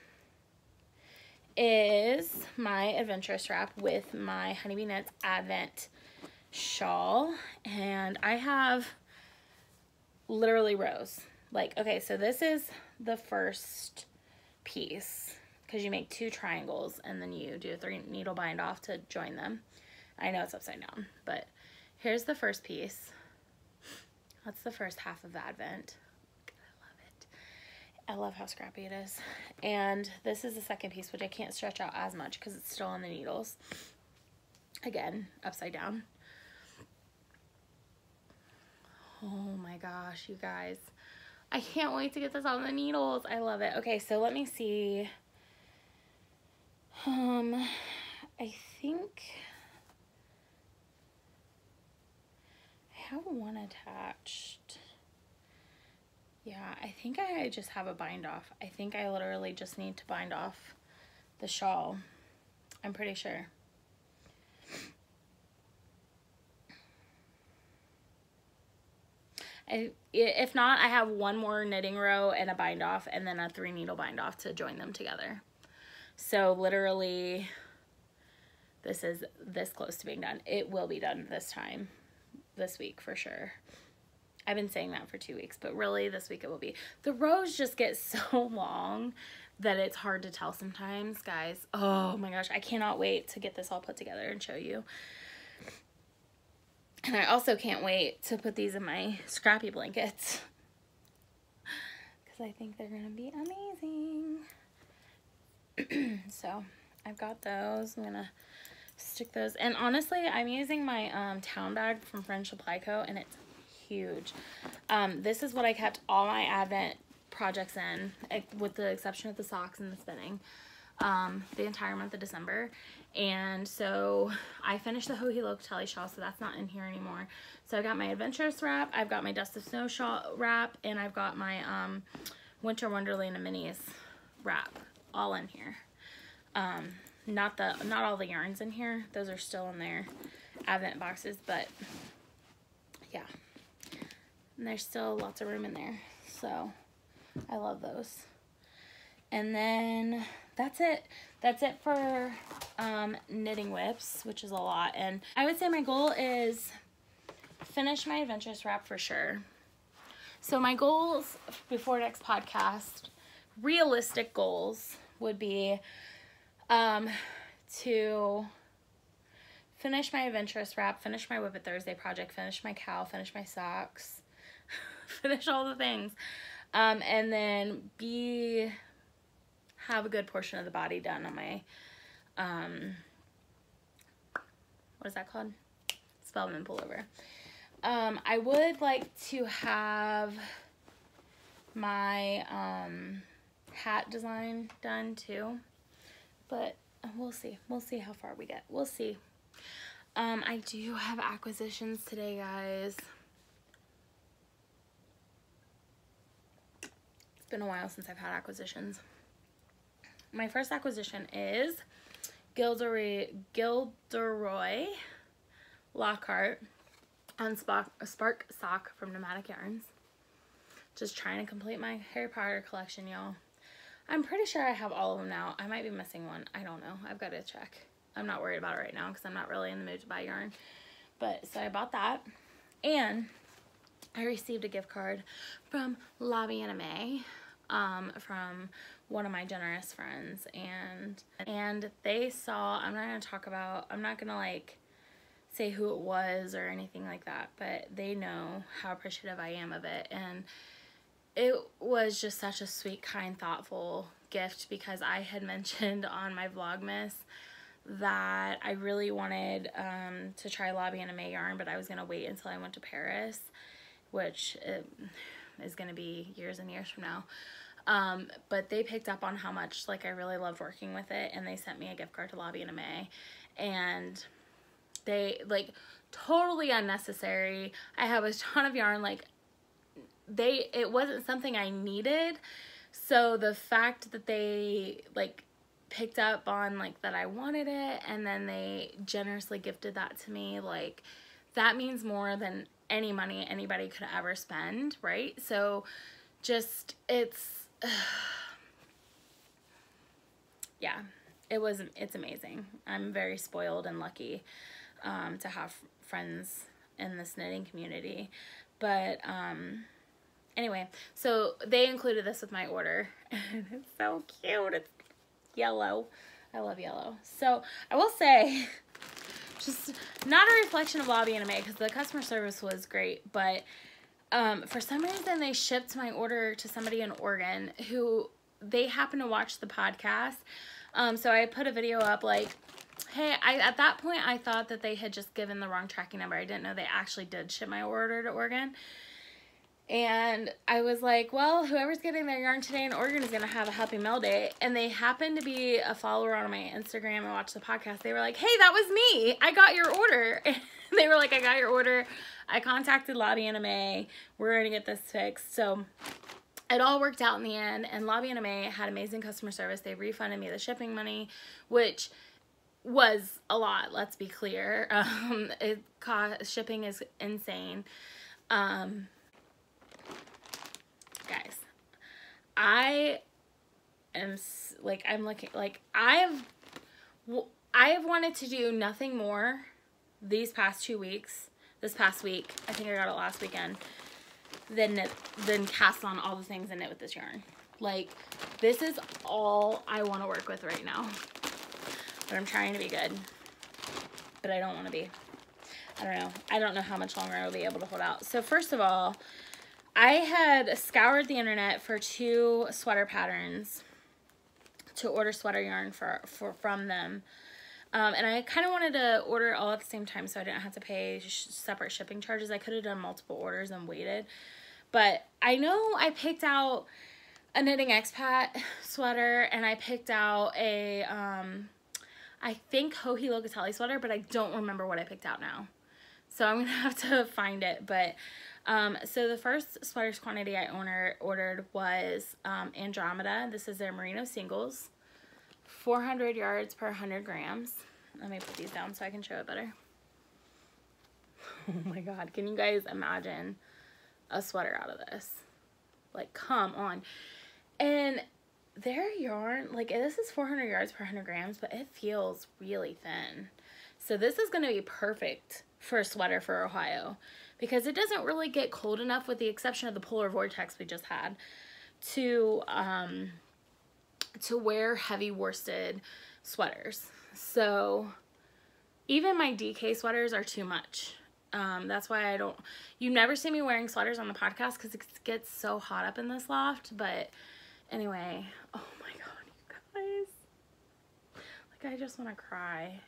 is my adventurous wrap with my Honeybee Knits Advent shawl, and I have literally rows. Like, okay, so this is the first piece, because you make 2 triangles and then you do a 3 needle bind off to join them. I know it's upside down, but here's the first piece. That's the first half of Advent. I love it. I love how scrappy it is. And this is the second piece, which I can't stretch out as much because it's still on the needles. Again, upside down. Oh my gosh, you guys. I can't wait to get this on the needles. I love it. Okay, so let me see. I think I have one attached. Yeah, I think I just have a bind off. I think I literally just need to bind off the shawl. I'm pretty sure. If not, I have 1 more knitting row and a bind off, and then a 3 needle bind off to join them together. So literally, this is this close to being done. It will be done this week for sure. I've been saying that for 2 weeks, but really this week it will be. The rows just get so long that it's hard to tell sometimes, guys. Oh my gosh, I cannot wait to get this all put together and show you. And I also can't wait to put these in my scrappy blankets, because I think they're going to be amazing. So I've got those. I'm gonna stick those, and honestly I'm using my town bag from Friends Supply Co. and it's huge. This is what I kept all my Advent projects in, with the exception of the socks and the spinning, the entire month of December. And so I finished the Hohi Locatelli shawl, so that's not in here anymore. So I got my Adventurous wrap, I've got my Dust of Snow shawl wrap, and I've got my Winter Wonderland and Minis wrap all in here. Not all the yarns in here, those are still in their Advent boxes, but yeah, and there's still lots of room in there, so I love those. And then that's it for knitting whips, which is a lot. And I would say my goal is finish my Adventurous wrap for sure. So my goals before next podcast, realistic goals, would be to finish my Adventurous wrap, finish my Whip It Thursday project, finish my cowl, finish my socks, finish all the things, and then have a good portion of the body done on my what is that called? Spellman pullover. I would like to have my hat design done too, but we'll see how far we get. We'll see. I do have acquisitions today, guys. It's been a while since I've had acquisitions. My first acquisition is Gilderoy Lockhart on Spark Sock from Nomadic Yarns. Just trying to complete my Harry Potter collection, y'all. I'm pretty sure I have all of them now. I might be missing one. I don't know. I've got to check. I'm not worried about it right now because I'm not really in the mood to buy yarn. But so I bought that, and I received a gift card from Lobby Anime, from one of my generous friends, and they saw, I'm not gonna like say who it was or anything like that, but they know how appreciative I am of it, and it was just such a sweet, kind, thoughtful gift because I had mentioned on my Vlogmas that I really wanted to try Lobby Anime yarn, but I was gonna wait until I went to Paris, which is gonna be years and years from now. But they picked up on how much like I really loved working with it, and they sent me a gift card to Lobby Anime, and they like totally unnecessary. I have a ton of yarn, like it wasn't something I needed, so the fact that they like picked up on like that I wanted it, and then they generously gifted that to me, like that means more than any money anybody could ever spend, right? So just yeah, it's amazing. I'm very spoiled and lucky to have friends in this knitting community. But anyway, so they included this with my order, and it's so cute. It's yellow. I love yellow. So I will say, just not a reflection of Lobby Anime because the customer service was great, but for some reason they shipped my order to somebody in Oregon who they happened to watch the podcast. So I put a video up like, hey, at that point I thought that they had just given the wrong tracking number. I didn't know they actually did ship my order to Oregon. And I was like, well, whoever's getting their yarn today in Oregon is going to have a happy mail day. And they happened to be a follower on my Instagram and watched the podcast. They were like, hey, that was me. I got your order. And they were like, I got your order. I contacted Lobby Anime. We're going to get this fixed. So it all worked out in the end. And Lobby Anime had amazing customer service. They refunded me the shipping money, which was a lot. Let's be clear. Shipping is insane. Guys, I am like, I'm looking like I have wanted to do nothing more these past 2 weeks. This past week, I think I got it last weekend, than cast on all the things and knit with this yarn. Like, this is all I want to work with right now. But I'm trying to be good. But I don't want to be. I don't know. I don't know how much longer I'll be able to hold out. So first of all, I had scoured the internet for 2 sweater patterns to order sweater yarn from them. And I kind of wanted to order it all at the same time so I didn't have to pay separate shipping charges. I could have done multiple orders and waited. But I know I picked out a knitting expat sweater, and I picked out a, I think Joji Locatelli sweater, but I don't remember what I picked out now. So I'm going to have to find it. But, so the first sweaters quantity I ordered was Andromeda. This is their merino singles. 400 yards per 100 grams. Let me put these down so I can show it better. Oh my God. Can you guys imagine a sweater out of this? Like, come on. And their yarn, like, this is 400 yards per 100 grams, but it feels really thin. So this is going to be perfect for a sweater for Ohio, because it doesn't really get cold enough, with the exception of the polar vortex we just had, to wear heavy worsted sweaters. So even my DK sweaters are too much. That's why you never see me wearing sweaters on the podcast, because it gets so hot up in this loft. But anyway, oh my God, you guys, like, I just want to cry.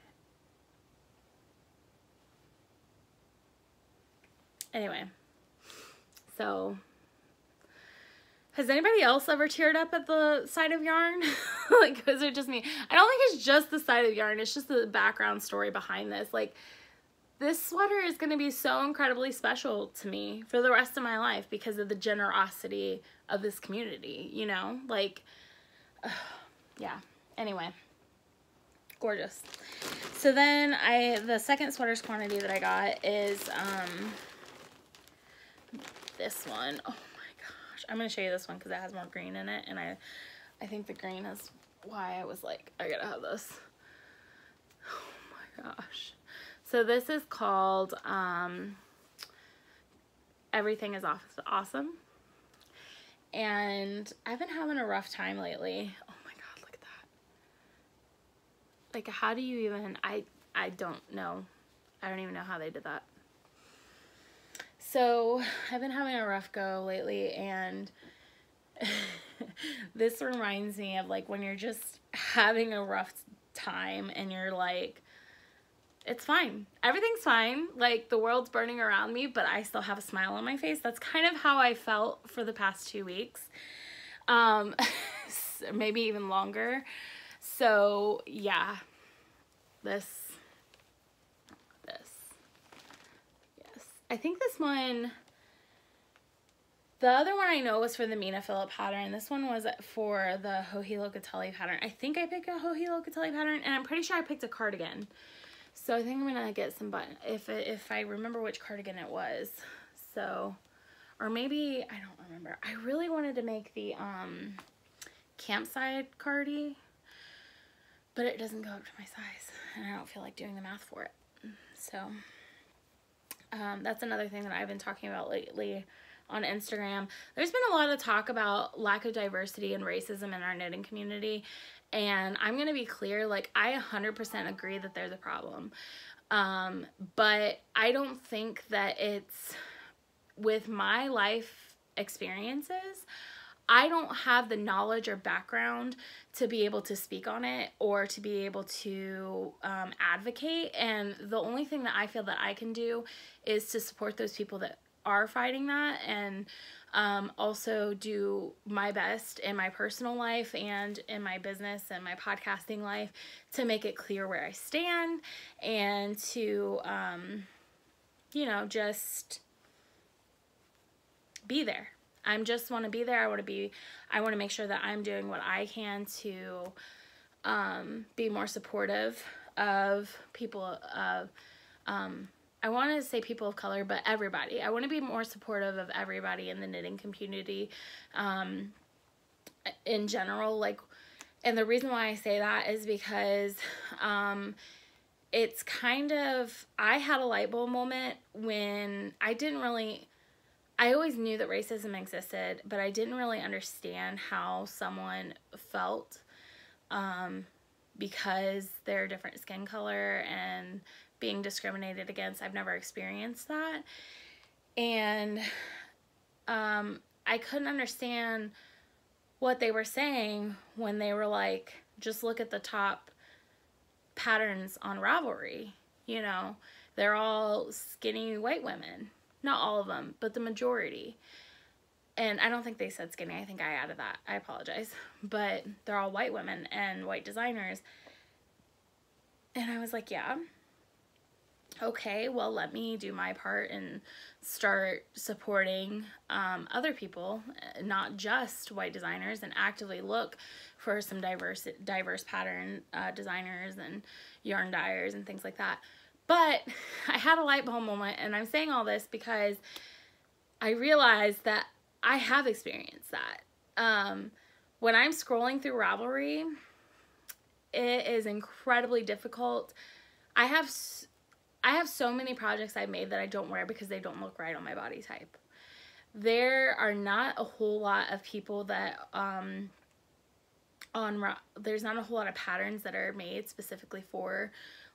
Anyway, so has anybody else ever teared up at the sight of yarn? Like, is it just me? I don't think it's just the sight of yarn. It's just the background story behind this. Like, this sweater is going to be so incredibly special to me for the rest of my life because of the generosity of this community, you know? Like, yeah. Anyway, gorgeous. So then the second sweaters quantity that I got is this one. Oh my gosh. I'm going to show you this one because it has more green in it, and I think the green is why I was like, I gotta have this. Oh my gosh. So this is called Everything is Awesome. And I've been having a rough time lately. Oh my God, look at that. Like, how do you even, I don't know. I don't even know how they did that. So I've been having a rough go lately, and this reminds me of, like, when you're just having a rough time and you're like, it's fine. Everything's fine. Like, the world's burning around me, but I still have a smile on my face. That's kind of how I felt for the past 2 weeks. Maybe even longer. So, yeah. This. Yes. I think this one, the other one I know was for the Mina Phillip pattern. This one was for the Joji Locatelli pattern. I think I picked a Joji Locatelli pattern, and I'm pretty sure I picked a cardigan. So I think I'm gonna get some button if I remember which cardigan it was. So, or maybe I don't remember. I really wanted to make the campsite cardi, but it doesn't go up to my size, and I don't feel like doing the math for it. So that's another thing that I've been talking about lately on Instagram. There's been a lot of talk about lack of diversity and racism in our knitting community. And I'm going to be clear, like, I 100% agree that there's a problem. But I don't think that it's, with my life experiences, I don't have the knowledge or background to be able to speak on it or to be able to advocate. And the only thing that I feel that I can do is to support those people that are fighting that, and also do my best in my personal life and in my business and my podcasting life to make it clear where I stand, and to you know, just be there. I just want to be there. I want to make sure that I'm doing what I can to be more supportive of people of I want to say people of color, but everybody. I want to be more supportive of everybody in the knitting community in general. Like, and the reason why I say that is because it's kind of, I had a light bulb moment when I always knew that racism existed, but I didn't really understand how someone felt because they're a different skin color and being discriminated against. I've never experienced that. And I couldn't understand what they were saying when they were like, just look at the top patterns on Ravelry. You know, they're all skinny white women. Not all of them, but the majority. And I don't think they said skinny. I think I added that. I apologize. But they're all white women and white designers. And I was like, yeah. Okay, well, let me do my part and start supporting other people, not just white designers, and actively look for some diverse pattern designers and yarn dyers and things like that. But I had a light bulb moment, and I'm saying all this because I realized that I have experienced that. When I'm scrolling through Ravelry, it is incredibly difficult. I have so many projects I've made that I don't wear because they don't look right on my body type. There are not a whole lot of people that, there's not a whole lot of patterns that are made specifically for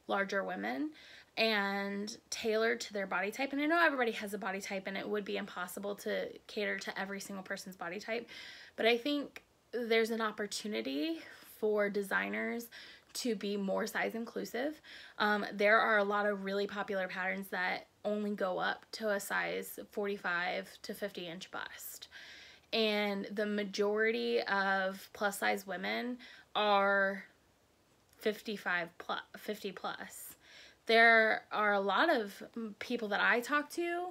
larger women and tailored to their body type. And I know everybody has a body type, and it would be impossible to cater to every single person's body type. But I think there's an opportunity for designers to be more size inclusive. There are a lot of really popular patterns that only go up to a size 45 to 50 inch bust. And the majority of plus size women are 50 plus. There are a lot of people that I talk to,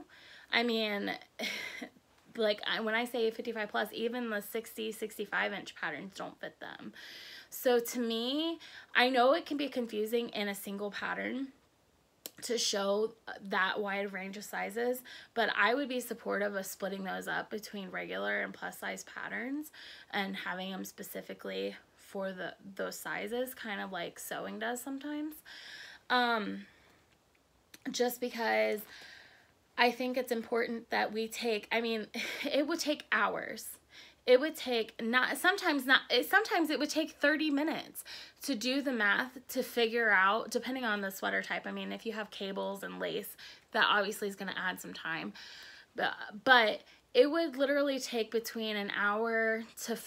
I mean, like when I say 55 plus, even the 60, 65 inch patterns don't fit them. So to me, I know it can be confusing in a single pattern to show that wide range of sizes, but I would be supportive of splitting those up between regular and plus size patterns and having them specifically for those sizes, kind of like sewing does sometimes. Just because I think it's important that we take, I mean, it would take hours. It would take sometimes it would take 30 minutes to do the math to figure out, depending on the sweater type. I mean, if you have cables and lace, that obviously is going to add some time. But it would literally take between an hour to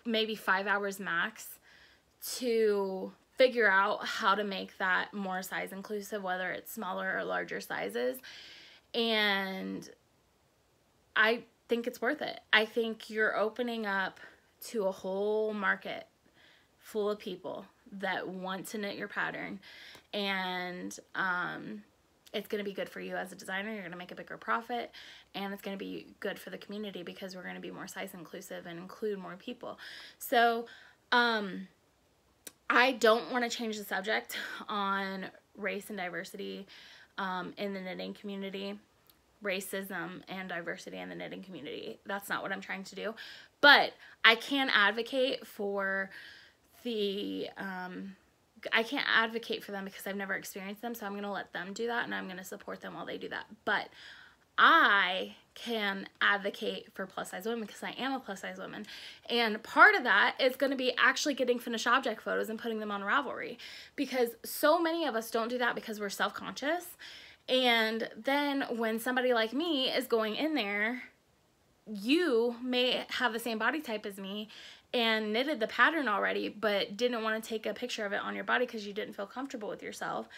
maybe 5 hours max to figure out how to make that more size inclusive, whether it's smaller or larger sizes. And I think it's worth it. I think you're opening up to a whole market full of people that want to knit your pattern, and it's going to be good for you as a designer. You're going to make a bigger profit, and it's going to be good for the community because we're going to be more size inclusive and include more people. So I don't want to change the subject on race and diversity in the knitting community, racism and diversity in the knitting community. That's not what I'm trying to do. But I can advocate for I can't advocate for them because I've never experienced them, so I'm going to let them do that, and I'm going to support them while they do that. But I can advocate for plus size women because I am a plus size woman, and part of that is going to be actually getting finished object photos and putting them on Ravelry, because so many of us don't do that because we're self-conscious. And then when somebody like me is going in there, you may have the same body type as me and knitted the pattern already, but didn't want to take a picture of it on your body because you didn't feel comfortable with yourself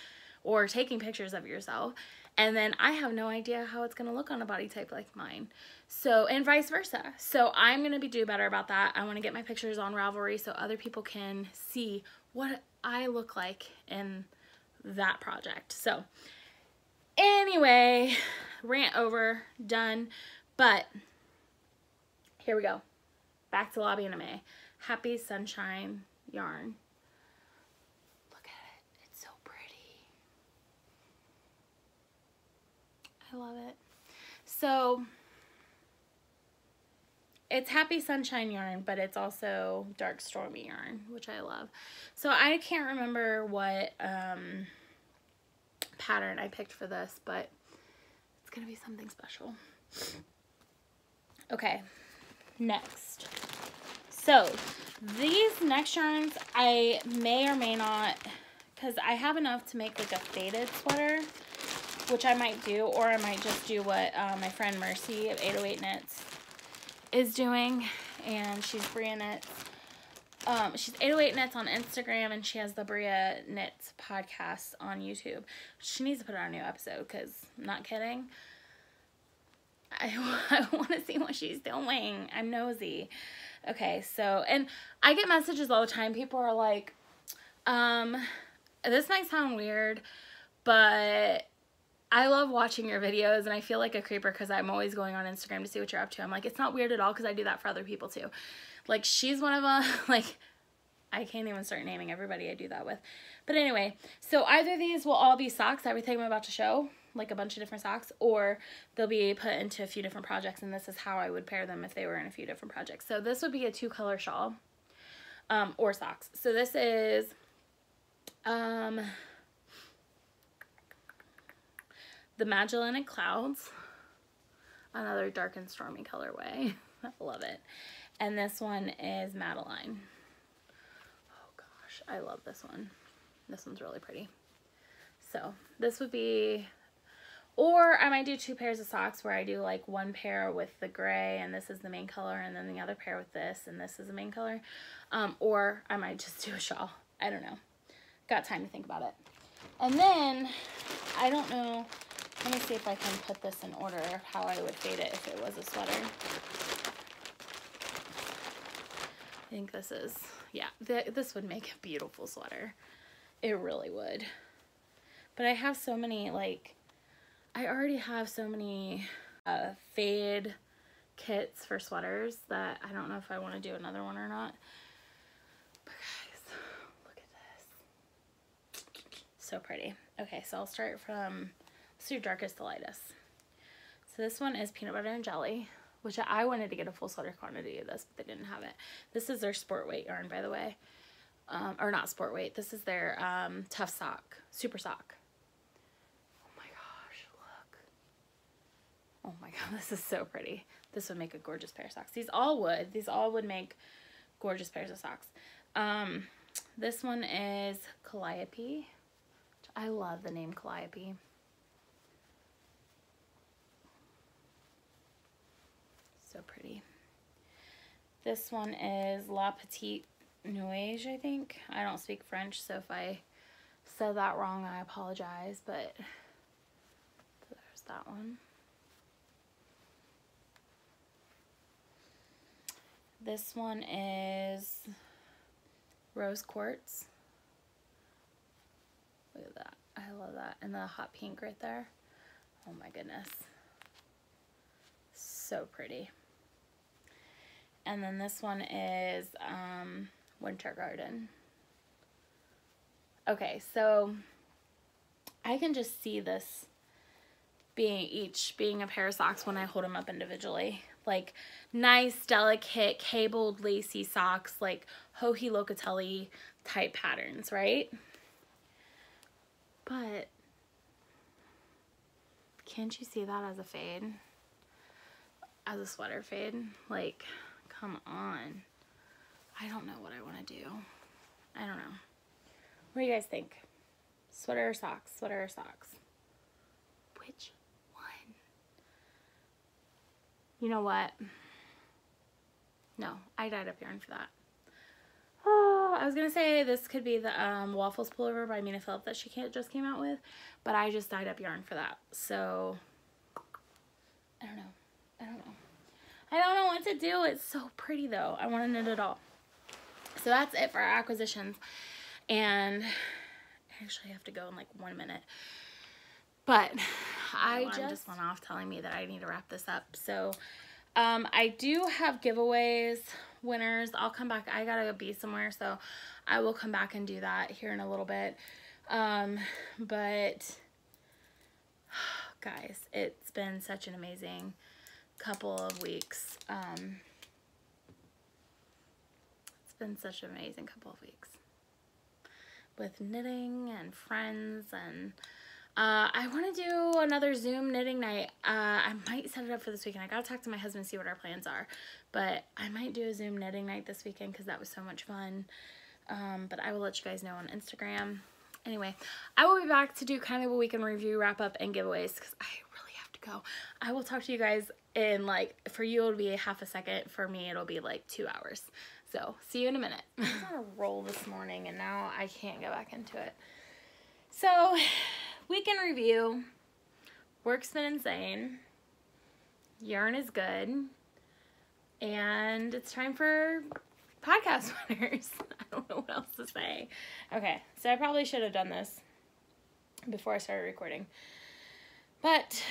or taking pictures of yourself. And then I have no idea how it's going to look on a body type like mine. So, and vice versa. So I'm going to do better about that. I want to get my pictures on Ravelry so other people can see what I look like in that project. So anyway, rant over, done. But here we go. Back to Lobby Anime. Happy Sunshine yarn. Look at it. It's so pretty. I love it. So it's Happy Sunshine yarn, but it's also Dark Stormy yarn, which I love. So I can't remember what pattern I picked for this, but it's gonna be something special. Okay, next. So these next yarns I may or may not, because I have enough to make like a faded sweater, which I might do, or I might just do what my friend Mercy of 808 Knits is doing. and she's Bria Knits. She's 808 Knits on Instagram, and she has the Bria Knits podcast on YouTube. She needs to put out a new episode, because I'm not kidding. I want to see what she's doing. I'm nosy. Okay, so, and I get messages all the time. People are like, this might sound weird, but I love watching your videos, and I feel like a creeper because I'm always going on Instagram to see what you're up to. I'm like, it's not weird at all because I do that for other people too. Like, she's one of them. Like, I can't even start naming everybody I do that with. But anyway, so either of these will all be socks, everything I'm about to show, like a bunch of different socks, or they'll be put into a few different projects, and this is how I would pair them if they were in a few different projects. So this would be a 2-color shawl, or socks. So this is, the Magellanic Clouds, another dark and stormy colorway. I love it. And this one is Madeline. Oh gosh, I love this one. This one's really pretty. So this would be, or I might do 2 pairs of socks where I do like one pair with the gray and this is the main color, and then the other pair with this and this is the main color. Or I might just do a shawl. I don't know. Got time to think about it. And then, I don't know, let me see if I can put this in order of how I would fade it if it was a sweater. I think this is, yeah, this would make a beautiful sweater. It really would. But I have so many, like, I already have so many fade kits for sweaters that I don't know if I want to do another one or not. But guys, look at this. So pretty. Okay, so I'll start from, let's do darkest to lightest. So this one is peanut butter and jelly, which I wanted to get a full sweater quantity of this, but they didn't have it. This is their sport weight yarn, by the way. Or not sport weight. This is their tough sock, super sock. Oh my gosh, look. Oh my god, this is so pretty. This would make a gorgeous pair of socks. These all would. These all would make gorgeous pairs of socks. This one is Calliope. I love the name Calliope. So pretty. This one is La Petite Nuage, I think. I don't speak French, so if I said that wrong, I apologize, but there's that one. This one is Rose Quartz. Look at that. I love that. And the hot pink right there. Oh my goodness. So pretty. And then this one is Winter Garden. Okay, so I can just see this being a pair of socks when I hold them up individually. Like nice, delicate, cabled, lacy socks, like Joji Locatelli type patterns, right? But can't you see that as a fade? As a sweater fade? Like, come on. I don't know what I want to do. I don't know. What do you guys think? Sweater or socks? Sweater or socks? Which one? You know what? No, I dyed up yarn for that. Oh, I was going to say this could be the Waffles Pullover by Mina Phillip that she just came out with, but I just dyed up yarn for that. So, I don't know. I don't know. I don't know what to do. It's so pretty though. I want to knit it all. So that's it for our acquisitions. And I actually have to go in like 1 minute. But I just went off telling me that I need to wrap this up. So I do have giveaways, winners. I'll come back. I gotta be somewhere, so I will come back and do that here in a little bit. But guys, it's been such an amazing couple of weeks. It's been such an amazing couple of weeks with knitting and friends, and I want to do another Zoom knitting night. I might set it up for this weekend. I gotta talk to my husband and see what our plans are, but I might do a Zoom knitting night this weekend because that was so much fun. But I will let you guys know on Instagram. Anyway, I will be back to do kind of a weekend review, wrap up, and giveaways because I really have to to go. I will talk to you guys in like, for you it'll be a half a second. For me it'll be like 2 hours. So see you in a minute. I was on a roll this morning and now I can't go back into it. So weekend review. Work's been insane. Yarn is good. And it's time for podcast winners. I don't know what else to say. Okay, so I probably should have done this before I started recording. But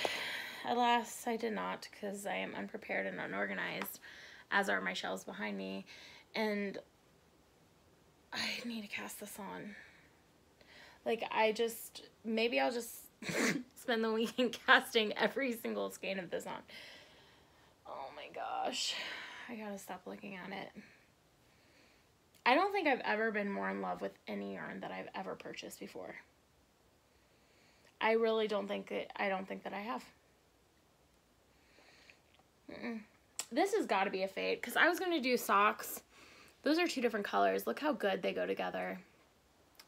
alas, I did not, because I am unprepared and unorganized, as are my shelves behind me. And I need to cast this on. Like, maybe I'll just spend the weekend casting every single skein of this on. Oh my gosh. I gotta stop looking at it. I don't think I've ever been more in love with any yarn that I've ever purchased before. I really don't think that I have. This has got to be a fade, because I was going to do socks. Those are 2 different colors. Look how good they go together.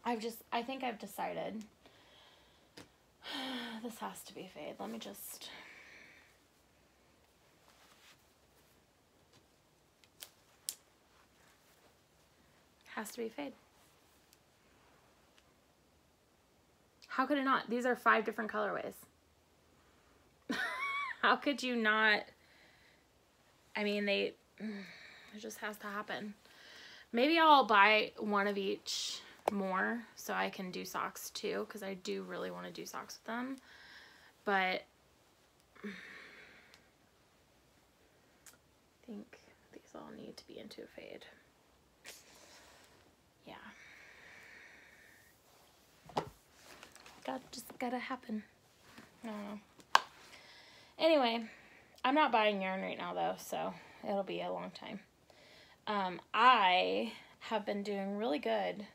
I think I've decided. This has to be a fade. Let me just... Has to be a fade. How could it not? These are 5 different colorways. How could you not? I mean, it just has to happen. Maybe I'll buy one of each more so I can do socks too, because I do really want to do socks with them. But I think these all need to be into a fade. Yeah. Just gotta happen. I don't know. Anyway, I'm not buying yarn right now though, so it'll be a long time. I have been doing really good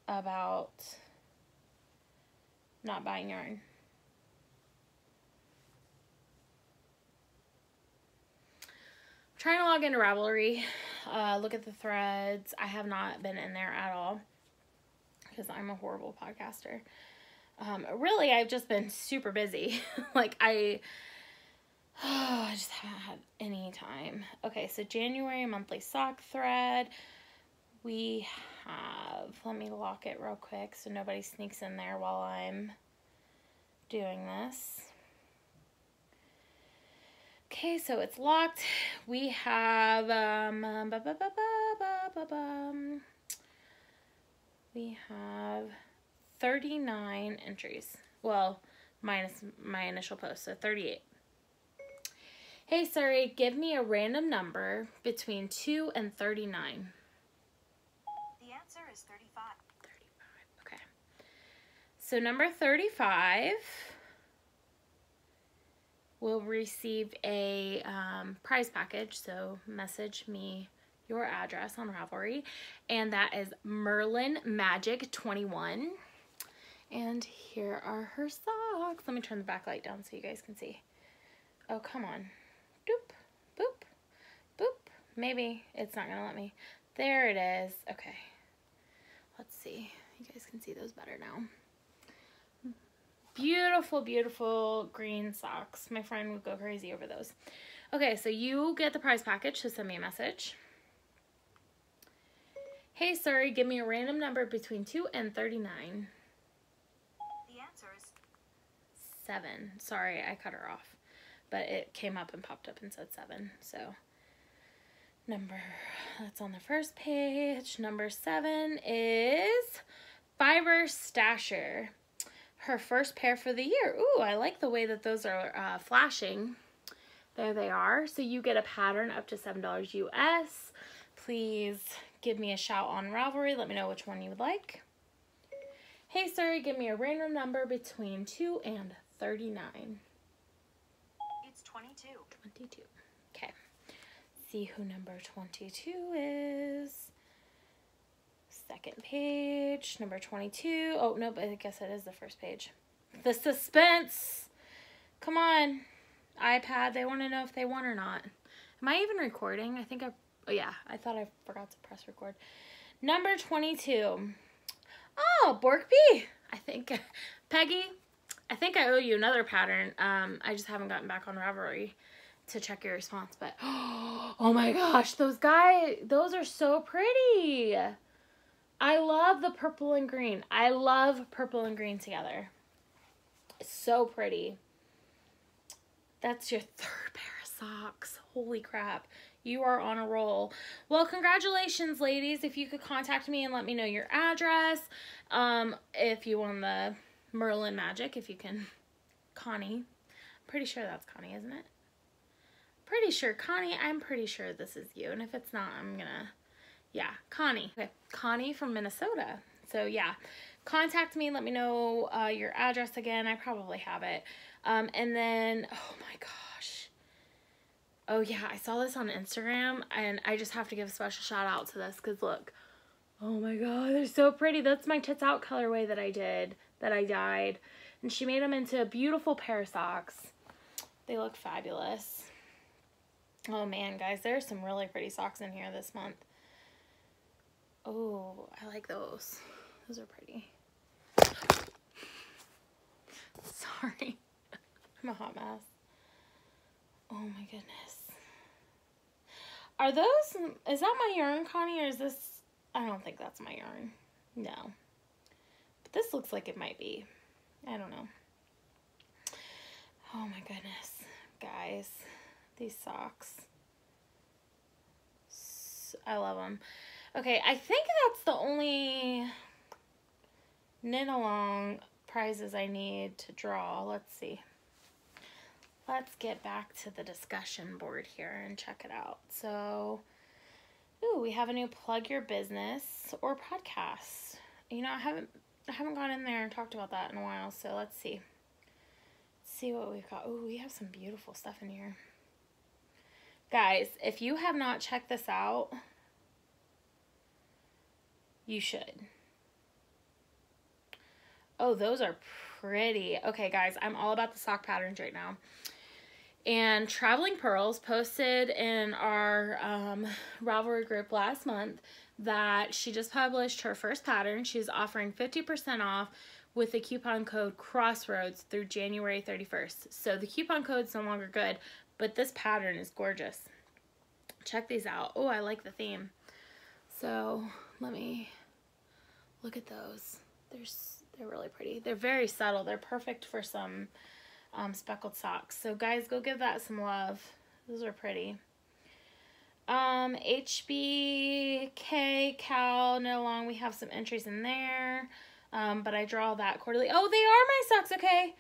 about not buying yarn. I'm trying to log into Ravelry, look at the threads. I have not been in there at all because I'm a horrible podcaster. Really, I've just been super busy. Like, I just haven't had any time. Okay, so January monthly sock thread. We have, let me lock it real quick so nobody sneaks in there while I'm doing this. Okay, so it's locked. We have, we have 39 entries. Well, minus my initial post, so 38. Hey Siri, give me a random number between 2 and 39. The answer is 35. 35, okay. So number 35 will receive a prize package, so message me your address on Ravelry, and that is Merlin Magic 21. And here are her socks. Let me turn the backlight down so you guys can see. Oh, come on. Doop, boop, boop. Maybe it's not gonna let me. There it is. Okay. Let's see. You guys can see those better now. Beautiful, beautiful green socks. My friend would go crazy over those. Okay, so you get the prize package, so send me a message. Hey, sorry, give me a random number between 2 and 39. The answer is 7. Sorry, I cut her off. But it came up and popped up and said 7. So, that's on the first page. Number 7 is Fiber Stasher. Her first pair for the year. Ooh, I like the way that those are flashing. There they are. So you get a pattern up to $7 US. Please give me a shout on Ravelry. Let me know which one you would like. Hey Siri, give me a random number between 2 and 39. It's 22. 22. Okay. See who number 22 is. Second page, number 22. Oh, no, but I guess it is the first page. The suspense. Come on. iPad, they want to know if they won or not. Am I even recording? I think oh yeah, I thought I forgot to press record. Number 22. Oh, Borkby. I think, Peggy, I think I owe you another pattern. I just haven't gotten back on Revelry to check your response, but oh my gosh, those are so pretty. I love the purple and green. I love purple and green together. It's so pretty. That's your third pair of socks. Holy crap. You are on a roll. Well, congratulations, ladies. If you could contact me and let me know your address. If you won the Merlin Magic, if you can. Connie. I'm pretty sure that's Connie, isn't it? Pretty sure. Connie, I'm pretty sure this is you. And if it's not, I'm gonna... Yeah, Connie. Okay, Connie from Minnesota. So, yeah. Contact me. Let me know your address again. I probably have it. And then, oh my gosh. Oh yeah, I saw this on Instagram and I just have to give a special shout out to this because look. Oh my god, they're so pretty. That's my Tits Out colorway that I dyed. And she made them into a beautiful pair of socks. They look fabulous. Oh man, guys, there's some really pretty socks in here this month. Oh, I like those. Those are pretty. Sorry. I'm a hot mess. Oh my goodness. Are those, is that my yarn, Connie, or is this, I don't think that's my yarn. No. But this looks like it might be. I don't know. Oh my goodness. Guys, these socks. I love them. Okay, I think that's the only knit along prizes I need to draw. Let's see. Let's get back to the discussion board here and check it out. So, ooh, we have a new plug your business or podcast. You know, I haven't gone in there and talked about that in a while. So let's see. Let's see what we've got. Ooh, we have some beautiful stuff in here. Guys, if you have not checked this out, you should. Oh, those are pretty. Okay, guys, I'm all about the sock patterns right now. And Traveling Pearls posted in our Ravelry group last month that she just published her first pattern. She's offering 50% off with the coupon code Crossroads through January 31st. So the coupon code's no longer good, but this pattern is gorgeous. Check these out. Oh, I like the theme. So let me look at those. They're really pretty. They're very subtle. They're perfect for some speckled socks. So guys, go give that some love. Those are pretty. HBK Cal knit along. We have some entries in there. But I draw that quarterly. Oh, they are my socks. Okay.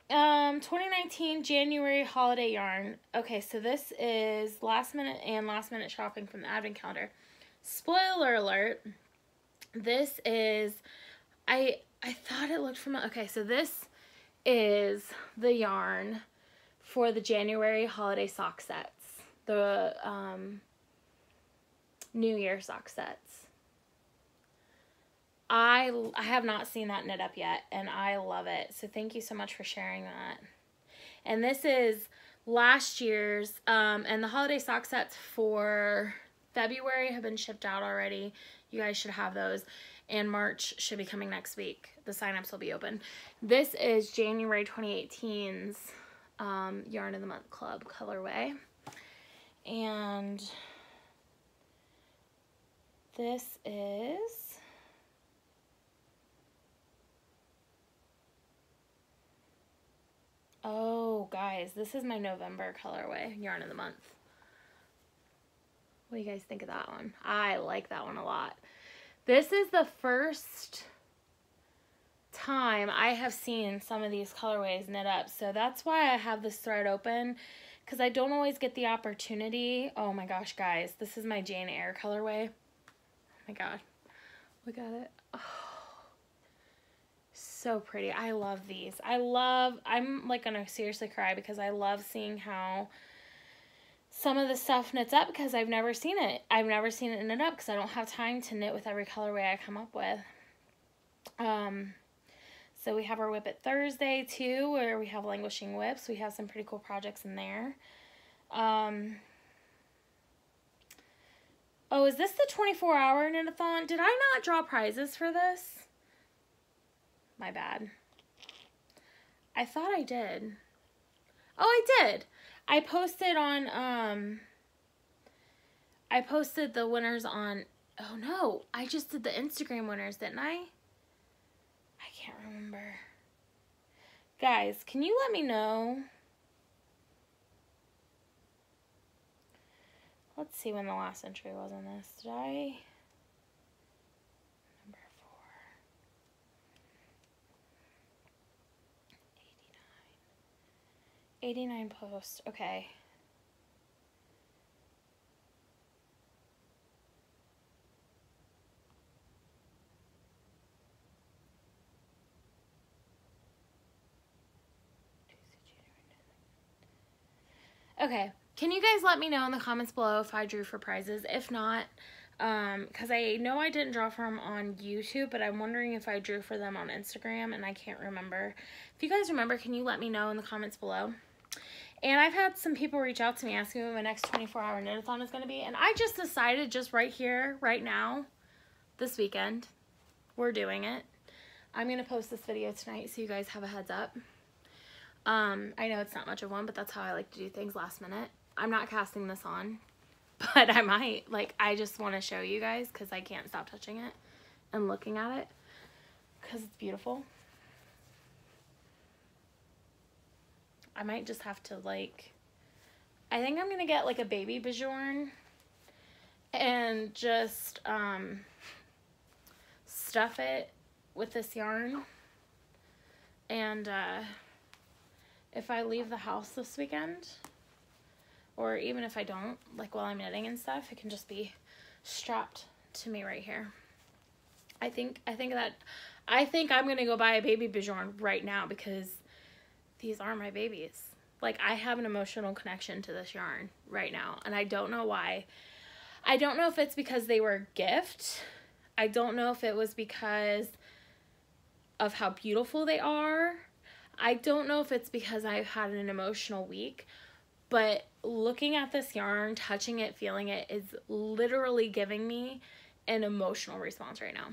2019 January holiday yarn. Okay, so this is last minute shopping from the advent calendar. Spoiler alert. This is, I thought it looked familiar. Okay, so this is the yarn for the January holiday sock sets. The New Year sock sets. I have not seen that knit up yet, and I love it. So thank you so much for sharing that. And this is last year's, and the holiday sock sets for February have been shipped out already. You guys should have those. And March should be coming next week. The signups will be open. This is January 2018's Yarn of the Month Club colorway. And this is... Oh, guys, this is my November colorway, Yarn of the Month. What do you guys think of that one? I like that one a lot. This is the first time I have seen some of these colorways knit up. So that's why I have this thread open, because I don't always get the opportunity. Oh my gosh, guys, this is my Jane Eyre colorway. Oh my god. Look at it. Oh, so pretty. I love these. I'm like gonna seriously cry because I love seeing how some of the stuff knits up, because I've never seen it. I've never seen it knit up because I don't have time to knit with every colorway I come up with. So we have our Whip It Thursday too, where we have Languishing Whips. We have some pretty cool projects in there. Oh, is this the 24-hour knit-a-thon? Did I not draw prizes for this? My bad. I thought I did. Oh, I did. I posted the winners on, oh no, I just did the Instagram winners, didn't I? I can't remember. Guys, can you let me know? Let's see when the last entry was on this. Did I? Number 4. 89 posts. Okay. Okay. Can you guys let me know in the comments below if I drew for prizes? If not, because I know I didn't draw for them on YouTube, but I'm wondering if I drew for them on Instagram, and I can't remember. If you guys remember, can you let me know in the comments below? And I've had some people reach out to me asking me when my next 24-hour knit-a-thon is going to be, and I just decided just right here, right now, this weekend, we're doing it. I'm going to post this video tonight so you guys have a heads up. I know it's not much of one, but that's how I like to do things last minute. I'm not casting this on, but I might. Like, I just want to show you guys because I can't stop touching it and looking at it because it's beautiful. I might just have to, like, I think I'm going to get, like, a baby Bjorn and just stuff it with this yarn. And if I leave the house this weekend, or even if I don't, like while I'm knitting and stuff, it can just be strapped to me right here. I think I'm going to go buy a baby Bjorn right now because these are my babies. Like, I have an emotional connection to this yarn right now, and I don't know why. I don't know if it's because they were a gift. I don't know if it was because of how beautiful they are. I don't know if it's because I've had an emotional week, but looking at this yarn, touching it, feeling it is literally giving me an emotional response right now.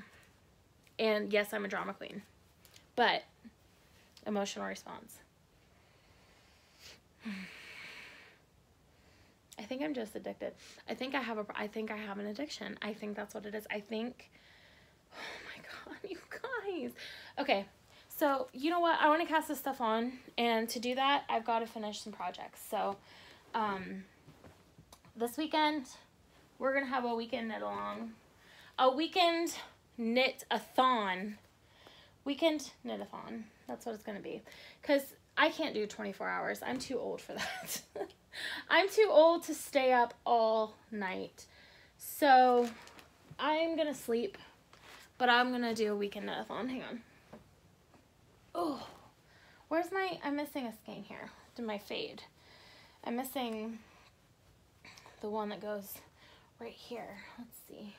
And yes, I'm a drama queen, but emotional response. I think I'm just addicted. I think I have an addiction. I think that's what it is. Oh my God, you guys. Okay. So, you know what? I want to cast this stuff on, and to do that, I've got to finish some projects. So, this weekend, we're going to have a weekend knit-along. A weekend knit-a-thon. Weekend knit-a-thon. That's what it's going to be. Because I can't do 24 hours. I'm too old for that. I'm too old to stay up all night. So, I'm going to sleep, but I'm going to do a weekend knit-a-thon. Hang on. Oh, I'm missing a skein here to my fade. I'm missing the one that goes right here. Let's see.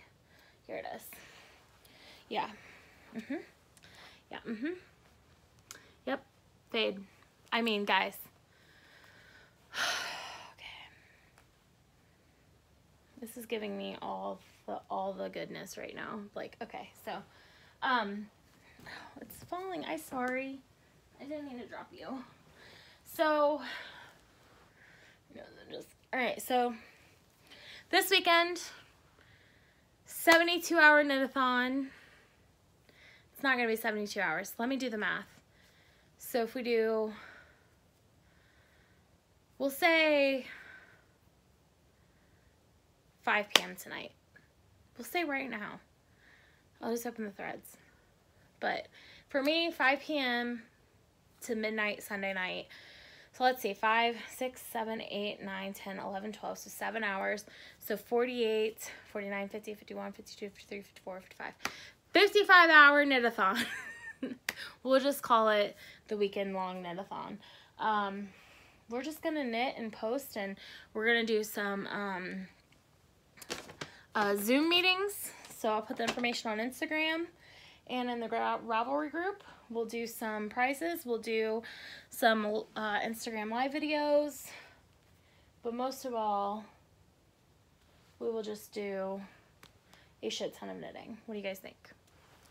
Here it is. Yeah. Yeah, Yep, fade. I mean, guys. Okay. This is giving me all the goodness right now. Like, okay, so, it's falling. I'm sorry. I didn't mean to drop you. So, alright, so, this weekend, 72-hour knit-a-thon. It's not going to be 72 hours. Let me do the math. So, if we do, we'll say 5 p.m. tonight. We'll say right now. I'll just open the threads. But for me, 5 p.m. to midnight Sunday night. So let's see, 5, 6, 7, 8, 9, 10, 11, 12. So 7 hours. So 48, 49, 50, 51, 52, 53, 54, 55. 55-hour knit-a-thon. We'll just call it the weekend long knit-a-thon. We're just going to knit and post, and we're going to do some Zoom meetings. So I'll put the information on Instagram. And in the Revelry group, we'll do some prizes. We'll do some Instagram live videos. But most of all, we will just do a shit ton of knitting. What do you guys think?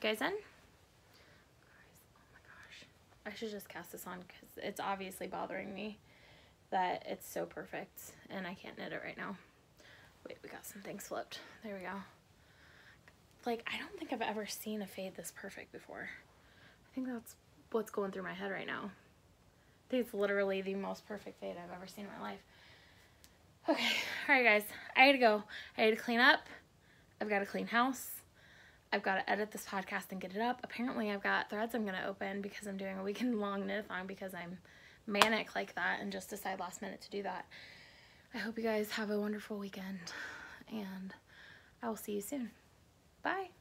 You guys in? Oh my gosh. I should just cast this on because it's obviously bothering me that it's so perfect and I can't knit it right now. Wait, we got some things flipped. There we go. Like, I don't think I've ever seen a fade this perfect before. I think that's what's going through my head right now. I think it's literally the most perfect fade I've ever seen in my life. Okay, alright guys, I gotta go. I gotta clean up. I've got to clean house. I've got to edit this podcast and get it up. Apparently I've got threads I'm going to open because I'm doing a weekend long knit-a-thon because I'm manic like that and just decide last minute to do that. I hope you guys have a wonderful weekend and I will see you soon. Bye.